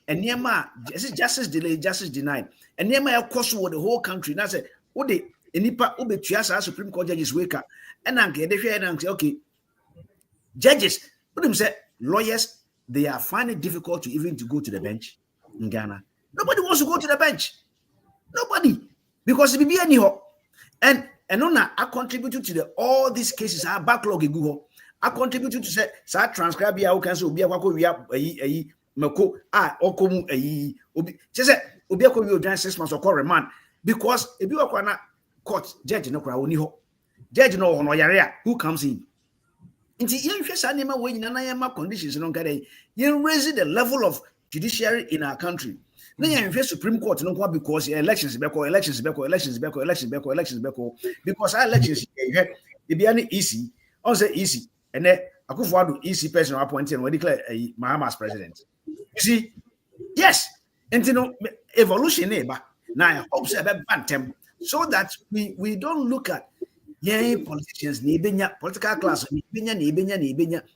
and Yama, justice delayed, justice denied, and Yama across the whole country. Now, say, what they Nipa Ube Triasa Supreme Court judges wake up, and I get and say, okay, judges, what them say, lawyers, they are finding it difficult to even to go to the bench in Ghana. Nobody wants to go to the bench. Nobody, because it be anyhow. And on I contributed to all these cases. Our backlog in Google. I contributed to say, transcribe here. Okay, so be a wako we are a mako okomu a obi. Just say obi ako we join 6 months or call remand because if you are na court judge no kura oni ho judge no ono yare who comes in. Inti yen hwe sa nema we nyina na yema conditions no nkade yen raise the level of judiciary in our country. Na yen hwe Supreme Court no kwa because elections because our elections e be any easy on say easy and then Akufo-Addo easy person appointed and we declare Mahama as president. You see, yes, and evolution neighbor. Now I hope so bantem so that we don't look at politicians political class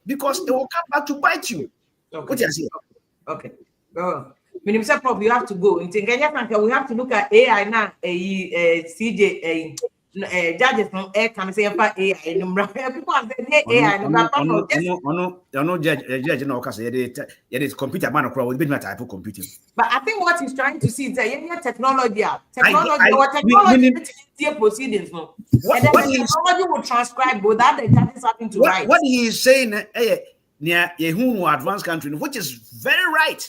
because they will come back to bite you. Okay. What you say? Okay. Go. Minister Prof, you have to go. In Kenya, we have to look at AI now. CJ judges from air can say about AI. People are saying AI. No judge no case. It computer man across with better type of computing. But I think what he's trying to see is that technology proceedings. And then the technology will transcribe without the judges having to write. What he is saying, near a advanced country, which is very right.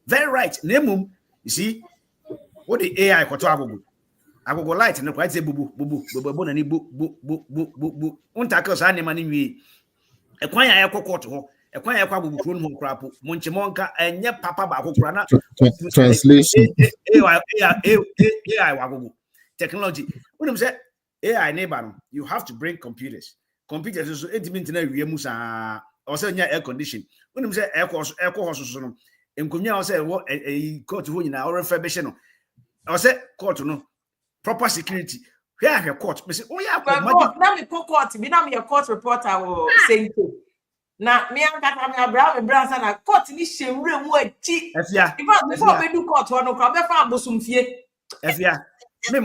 Very right. Name, you see, what the AI I go light and quite say boo and boo. Won't tackle any money. A quite a court hole, a quite a crap, Monchimonka, and yet Papa Bakukrana. Translation. AI technology. When I'm said AI neighbor, you have to bring computers. Computers is 8 minutes or say air condition. When I'm say air course, in Kunya, say what a court to win our refurbishment. I say court no. Proper security. Where are your court? Me say, oh yeah, now me court. Me now me a court reporter or saying so. Now me and that me brown and a court ni shemre mu achi. Efia. Before we do court one no crowd be fa abosum fie. Efia. Me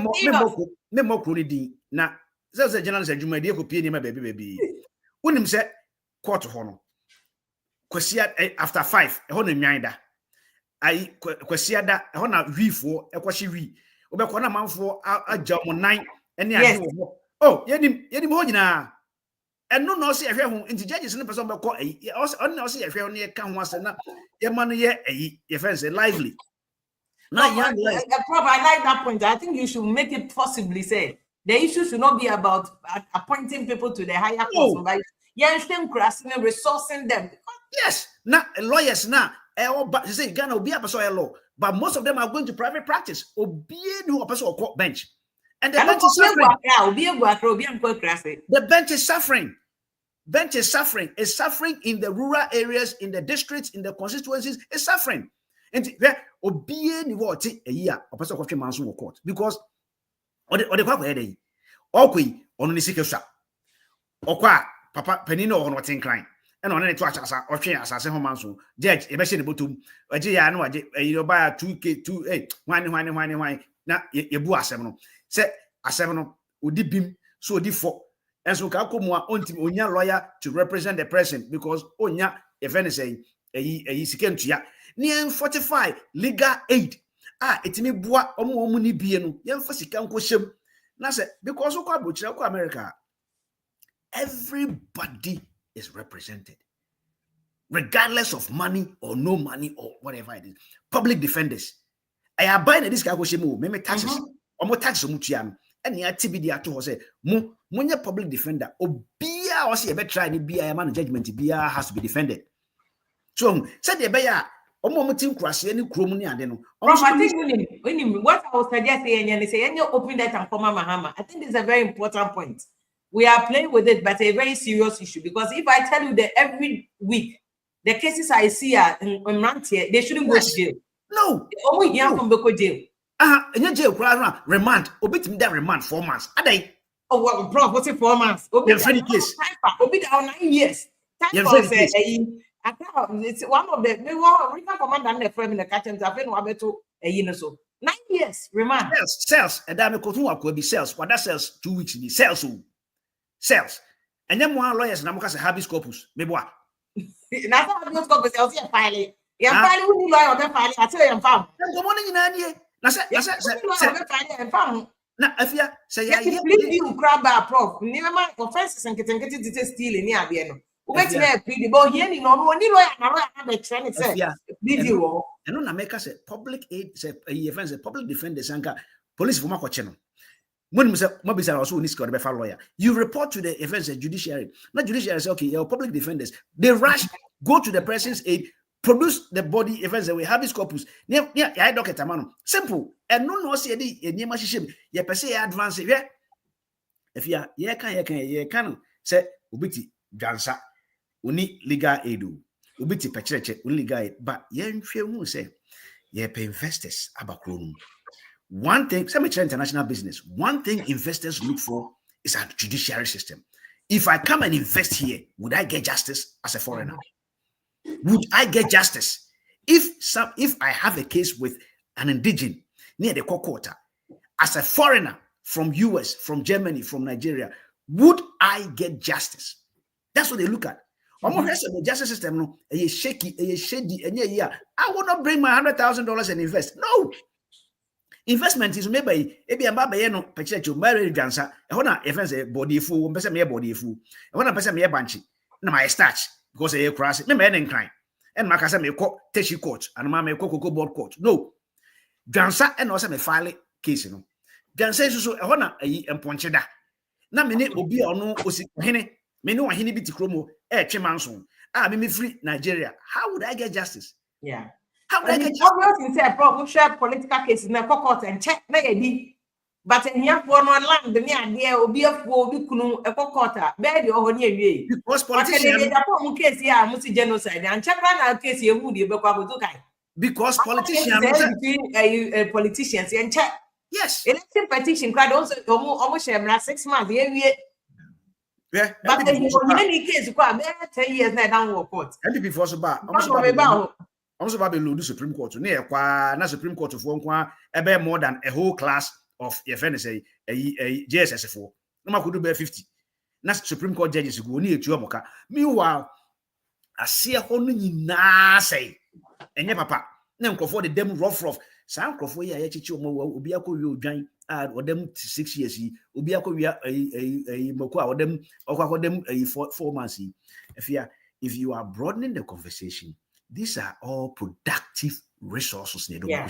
mo kro di na say general say dwuma die ko pie ni ma baby. Wonim say court ho no. Kwasia after 5 e ho na nwan da. Ai kwasia da e ho na hwifo e kwahye hwi. Obekona manfo ajamo 9 ene ade wo oh yenim ho nyina eno no se ehwe ho nti judges ne person beko on no se ehwe ho ne ka ho ase na ye ma no ye ye fence lively now young life. Prof, I like that point. I think you should make it possibly say the issue should not be about appointing people to the higher courts, but resourcing them. Yes, now lawyers now but say Ghana will be a person law. But most of them are going to private practice. Or bench. And the bench is suffering. The bench is suffering. Bench is suffering. It's suffering in the rural areas, in the districts, in the constituencies. It's suffering. And court because Papa Penino or not inclined. And on any twatch as a homanso, judge, a machine bottom, a Giano, you buy a 2K, 1. Now, you boo a 7. Set a 7 would dip him so default. And so Kakumwa on team Onya lawyer to represent the president because Onya, if anything, a second to ya. Near 45 legal aid. It's me bois or more money being young for second question. Now, because of America, everybody is represented, regardless of money or no money or whatever it is. Public defenders. I am buying this guy me taxes or more taxes mutian. And the TBD at all say, Munya public defender or Bia or see a better try to be a man judgment Bia has to be defended. So said the Baya or more team crash any crony and then. I think what I was suggesting and say, and you open that and come Mahama. I think it's a very important point. we are playing with it, but a very serious issue. Because if I tell you that every week the cases I see are in Rantier, they shouldn't go to jail. No. Only here from Boko jail. In your jail, remand. Obit me that remand 4 months. Oh, well, bro, what's it 4 months? You're free case. Obit down 9 years. Time for it's one of the regional commander and the frame in the catchment. I've been to a year so 9 years remand. Cells, and then could be cells. What that cells 2 weeks in cells. Cells. And then one lawyers and I'm habeas corpus. Maybe what? That's how habeas corpus. I'll see a filing. You're filing with the lawyer of the filing. I tell you, I'm found. Good morning in India. That's it. Now, if you say, yeah, please you grab a prof. Never mind offenses and getting steal in the end. Wait me a pretty boy here, no one, the trend said, please you. And on America, say public aid, say a public defender, Sanka, police for Marco Channel. When Mobisa also needs to be a lawyer, you report to the offense judiciary. Not judiciary, say, okay, your public defenders, they rush, go to the person's aid, produce the body events that we have this corpus. Yeah, I docket a man. Simple. And no see a near machine. Yeah, per se advance. Yeah. If you can say Ubiti Jansa, uni legal aid. Ubiti Pacheche, legal aid. But yen few say, yeah, pay investors about room. One thing, some international business, one thing investors look for is a judiciary system. If I come and invest here, would I get justice as a foreigner? Would I get justice if I have a case with an indigent near the court as a foreigner from US, from Germany, from Nigeria? Would I get justice? That's what they look at. The justice system, no, shady, I will not bring my $100,000 and invest. No. Investment is maybe no purchase marriage dancer. I want to events a body fool, person me a body fool. I want to person me a banshee. No, my starch because I cross me men crying. And my cousin may call Teshi court and my may cocoa board court. No, dancer and also me file case. No, dancer is so I want to poncheda. Na minute will be or no osi hene. Me no hene biti chromo chimanson. Me free Nigeria. How would I get justice? Yeah. How would I get justice? Obviously, say problem share political cases in the court and check na edi. But in here for no land, the near obi obi kunu a court, bed or near because politicians case here, must genocide and check na case you would be because politicians and check. Yes. Election petition crowd also almost 6 months. Yeah. But in any case, you got 10 years now down court. And before so bad. Also about the Supreme Court. Near na Supreme Court of one more than a whole class of if any say a JSS4. No could do 50. Na Supreme Court judges go near to meanwhile, I see a whole na say. And yeah, papa, now for the dem rough. Sam Crawford, ya chicho mo Ubiako you join or them 6 years. Ubiako a Mokwa or them or them a 4 months. If you are broadening the conversation, these are all productive resources. Yeah.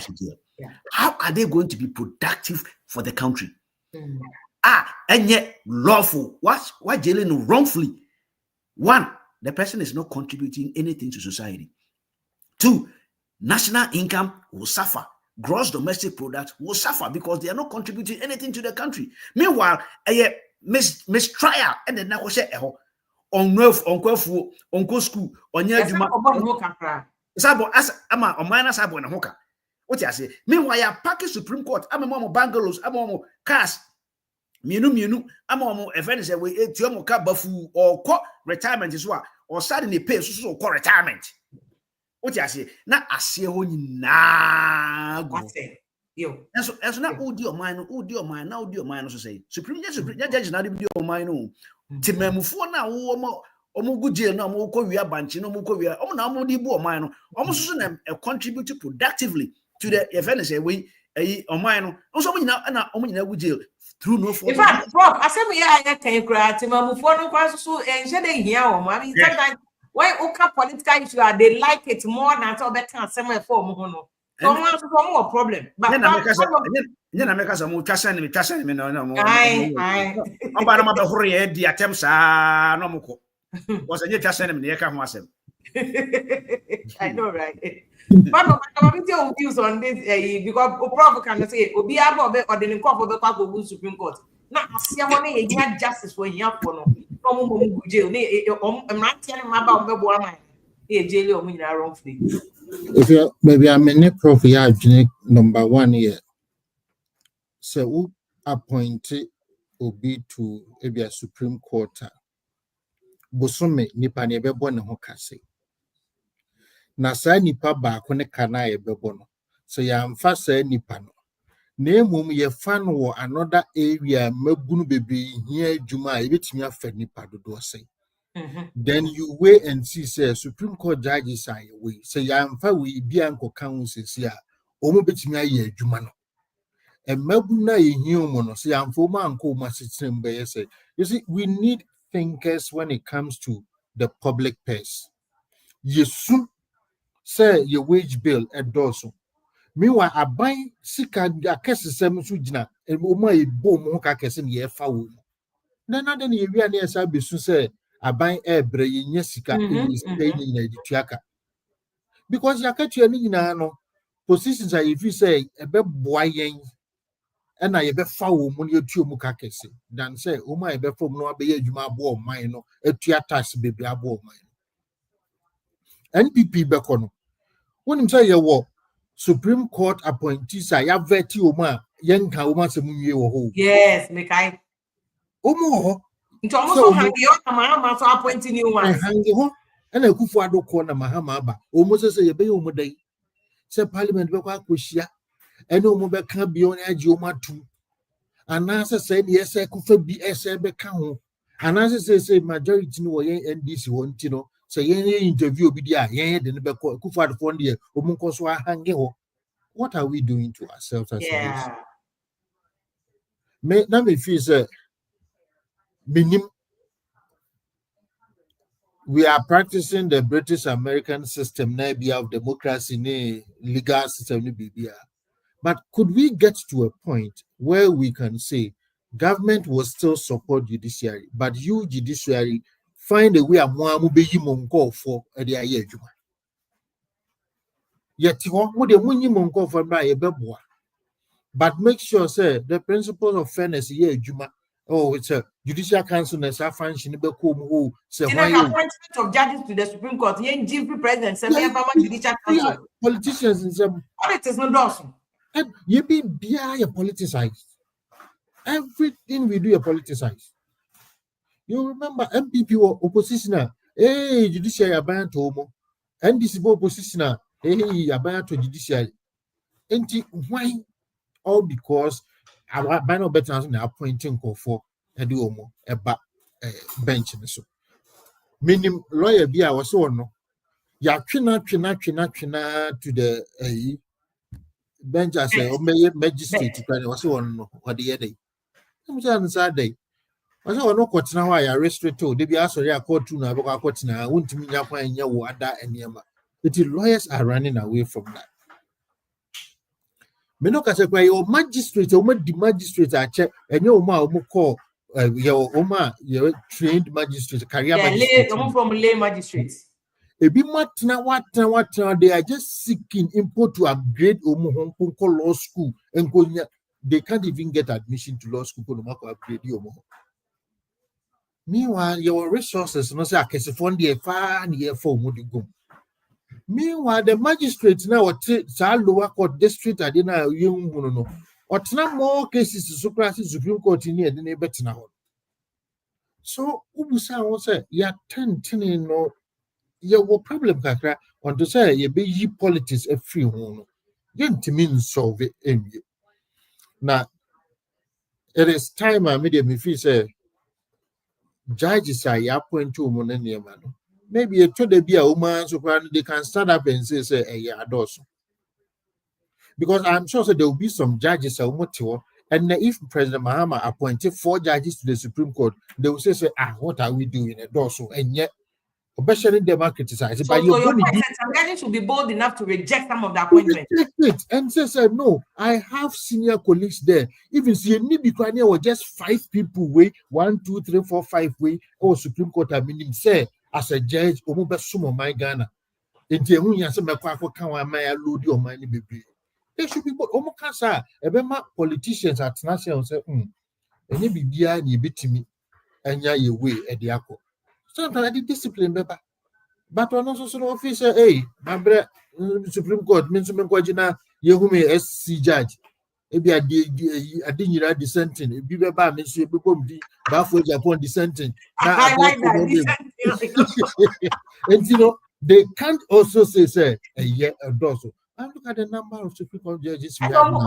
How are they going to be productive for the country? And yet lawful. Why jailing wrongfully? One, the person is not contributing anything to society. Two, national income will suffer. Gross domestic product will suffer because they are not contributing anything to the country. Meanwhile, mistrial and the nakoshe on wealth, on kwefu, on school, on your sabo as ama on minus sabo na hoka. What you say? Meanwhile, ya package Supreme Court, I'm a bungalows, I'm a cars, minu, I'm a event say we etuomo ka bafu or retirement is what or suddenly pay so call retirement. What you say? Na asie ho nyina go. Yo. That's not who do your mind, so say. Supreme judge na do your mind no. Timemufo na wo omugu jail na omukọ wi abanchi na omukọ wi na omudi bu oman no omususu na contribute productively to the event say we oman no so omunyina na omunyina gu jail through no fault. In fact, prof, asem ya kan kra timemufo no kwa so enhye dey hia o. I mean sometimes when oka political issue they like it more than so better asem e for mu ho no. So more problem. But na make us mo twasa ni me no mo. Ai. Omba na ma be hore e di atem sa no moko. Was a twasa ni me ye ka ho asem. I know, right? But I'm views on this because prof can say obi abo be or the nko for be kwa go Supreme Court. Na asia mo na ye justice for here for no. No mo go jail. Ne mrantia ne maba ombebo ama. E jail o mo nyina wrongfully. If you maybe I'm a prof ya number 1 here. So who appointed obi to a Supreme Court. Bosome nipa ne bebo ne ho kase. Na saa nipa baako ne kana ye bebo no. So ya mfa saa nipa no. Na emum ye fan wo another area mabunu bebre hia adwuma a ebetimi afa nipa dodo sei. Then you wait and see say Supreme Court judges are we say ya mfa we bia nkoka ho sesi a omo betimi aye adwuma no. And mabuna ye hia mo no say ya mfa omo anko omo asetrem be ye say. You see, we need thinkers when it comes to the public purse. Yesu say your wage bill at doso. Meanwhile, I buy sika akesesem so gina e mo e bom ho ka kese ne ye fa wo. Na na ye wi ane esa besu say aban ebre ye nya sika e stay ni na edituaka. Because yakatu ani nyina no positions are if you say e be boa yen na ye be fa wo mu ne etu mu ka kese dan say o ma e be fom no abe ye adwuma abo oman no etua tax bebre abo oman. NPP be kono. Wonim say ye wo Supreme Court appointees are ya veti oma yenka oma se munye wo ho. Yes, make I. Omo ho. Nti almost so hangi o ma so appointing new ones. Hangi ho. Na Akufo Addo na mahama aba. Omo se ye be omo dai. Se parliament be kwa akohia. Ene omo be ka bi on agi omo atu. Anase se ne ese kufa bi ese be ka ho. Anase se majority no yen NDC ho nti no. Se yen interview obi dia yen de ne be ko Akufo Addo fo de omo nko so hangi ho. What are we doing to ourselves as a nation? Me feel say we are practicing the British American system now of democracy, legal system, but could we get to a point where we can say government will still support judiciary, but you judiciary find a way a more monko for a year? Yet what the money monko for by a beboa. But make sure, say, the principle of fairness here, Juma. Oh, it's a judicial council and function who say why appointment of judges to the Supreme Court. Yen GP president, judicial council. Politicians in some politics no doesn't. And you be politicized. Everything we do is politicized. You remember MPP or oppositioner, hey, judiciary abandoned to homo. NDC oppositioner, hey, abandoned to judiciary. And why? All because our banner better appointing for a duomo a bench. So, meaning lawyer be our so no. Ya trina to the bench as a magistrate was one or the other. I'm saying Saturday. I saw no court now. I arrested to they be asked a court to now. Court now. Won't mean you find your water and yama. The lawyers are running away from that. Menoka say your magistrate, or the magistrate are check, and your ma call your oma, your trained magistrate, career magistrate. From lay magistrates. A bit what they are just seeking input to upgrade Omo law school and they can't even get admission to law school to upgrade you. Meanwhile, your resources no say I can fund the far near for go. Meanwhile, the magistrates now at lower court district I didn't know. Or more cases to Supreme Court in here than a better now. So Ubusa was say, yeah, 10 no, your problem kakra on to say you be politics a free one. You to mean solve it in you. Now, it is time I made me feel say judges are appointed to money man. Maybe a to be a woman so they can stand up and say yeah, because I'm sure there will be some judges and if President Mahama appointed 4 judges to the Supreme Court, they will say what are we doing at also? And yet, especially them are criticized. So your point is some judges should be bold enough to reject some of the appointments. And say, no, I have senior colleagues there. Even see any because or just 5 people way 1, 2, 3, 4, 5 way or Supreme Court meaning say as a judge, sumo my Ghana. They should be politicians at national say, any bibia ni betimi anya ye way e de akọ. Sometimes the discipline beba. But on also so officer, hey, my brother, Supreme Court means to make Yehume SC judge. Ebi I didn't dissenting. If you ever miss you become the Bafo Japan dissenting. I like that. And you know, they can't also say a year a dozen. And look at the number of Supreme Court judges we have now.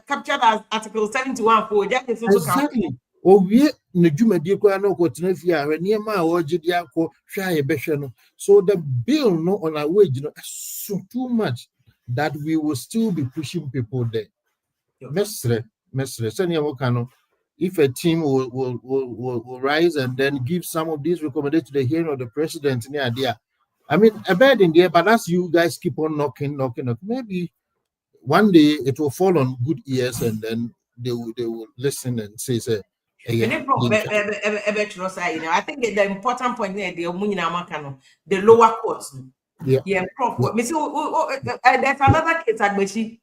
Captured as Article 71 for judges. Exactly. Oh, we Najuma kwa no kotinafia niema oji diako hwa ebehwe no. So the bill no on our wage no so too much that we will still be pushing people there. Mesre senior worker, if a team will rise and then give some of these recommendations to the hearing of the president near there. I mean, a bed in there, but as you guys keep on knocking, maybe one day it will fall on good ears and then they will listen and say, I think the important point there, the lower courts. Yeah. There's another case at Beshi.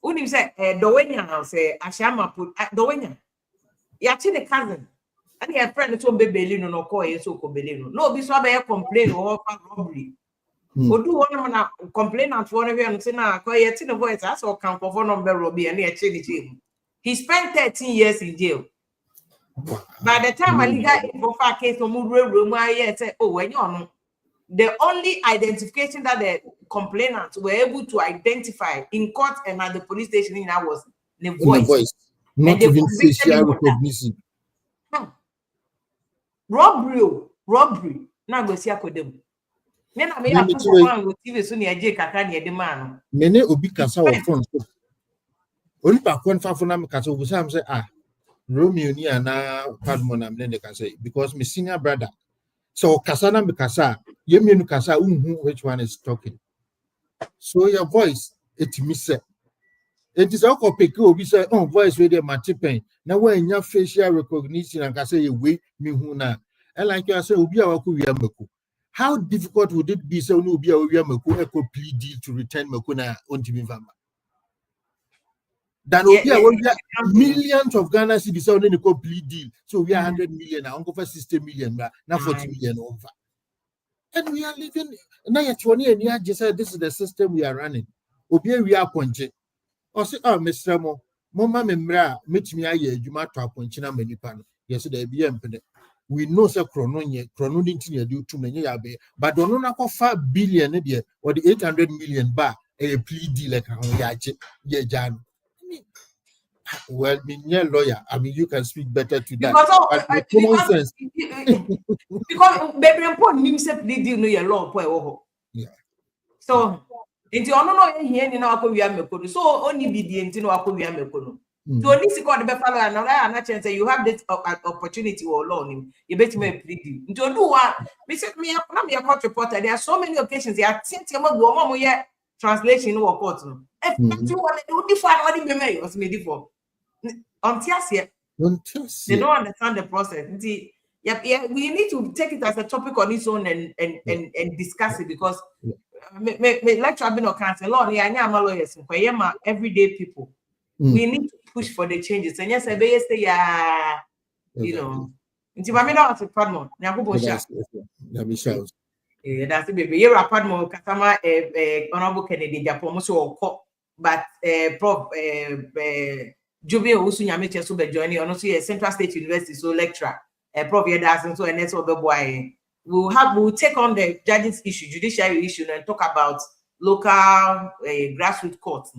When you say Dowenya, say Ashama put Dowenya. You actually cousin. And your friend to be Belino no call you so Belino. No, this one may complain or robbery. Or do one complain at one of you and say, now, quiet in a voice. I saw count for one number Robbie and he actually jail. He spent 13 years in jail. By the time I got for case of room, I said, oh, when you know, the only identification that the complainants were able to identify in court and at the police station in was the voice. Not even facial recognition. Robbery. Now go see Akodem. Men I may have to with TV soon near Jake Akani the man. Many Obi Kasa or front. Only back one Fafunam Kasa will say, Romeo ni na Padmon and then they can say, because my senior brother. So Kasana Mikasa, Yeminu Kasa, which one is talking. So your voice, it miss it. It is all pick we say, oh, voice radio matipen. Now when your facial recognition and can say we me huna. And like you say, how difficult would it be so no be a plea deal to return Makuna on Timivamba? Then millions of Ghana citizens only a complete deal. So we are 100 million, now over 60 million, now 40 million over. And we are living now at 20 and you just said this is the system we are running. Obia we are pointing. Or say, oh, Mr. Moma Memra, meet me a year, you might talk on China Manipan. Yes, there be empty. We know so chrono didn't do too many abe, but don't know 5 billion or the 800 million bar a plea deal like Jan. Well, me lawyer. I mean, you can speak better to that. Because baby, important news plea deal no your law. Yeah. So, into no here in our Korea, so only be the into our Korea Mekono. So, only see what the fellow and chance you have this opportunity or loan. You bet me plea deal. Into do one, me said me, I'm a court reporter. There are so many occasions. They are sent to my translation or court. If you want to define what it may was made for. They don't understand the process. We need to take it as a topic on its own and discuss it because lecture been cancer Lord, lawyers, everyday people. We need to push for the changes. And yes, I say, you know, into my middle of the Padmon. That's the baby. You're a Padmon, Katama, Honorable Kennedy, Japan, but Prof. Jubi Usunyamiche Sube joining on also Central State University, so lecturer, Prof. So and that's the boy. We'll take on the judges issue, judiciary issue, and talk about local grassroots courts.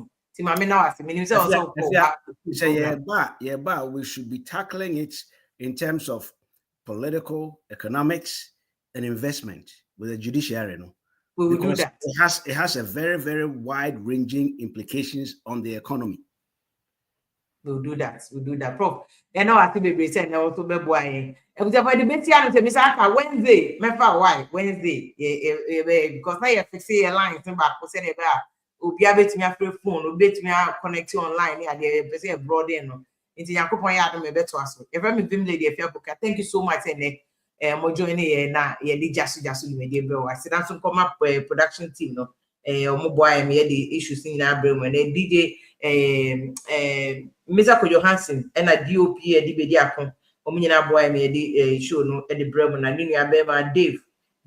We should be tackling it in terms of political, economics, and investment with the judiciary. We will do that. It has a very, very wide-ranging implications on the economy. We'll do that. Prof. And now I think we said now to be boy. And we have the Betiano to Mr. Wednesday. Why? Wednesday. Because now you have to see a line back. We said about be able to me free phone, or be me connect you online. Yeah, they broad in. Into Yakupon Yadam better us. If I'm a Vim lady, if you thank you so much. And more joining na the Judicial media bro. I said that's some come up production team no. More boy me the issues in that brain when DJ Mr. Johansson and a DOP a DBD akon. Omina boy me the show no at the Bremen and Nina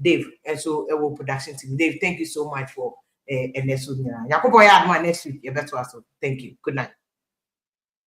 Dave, and so our production team. Dave, thank you so much for next week. Yakobo, I had my next week. Thank you. Good night.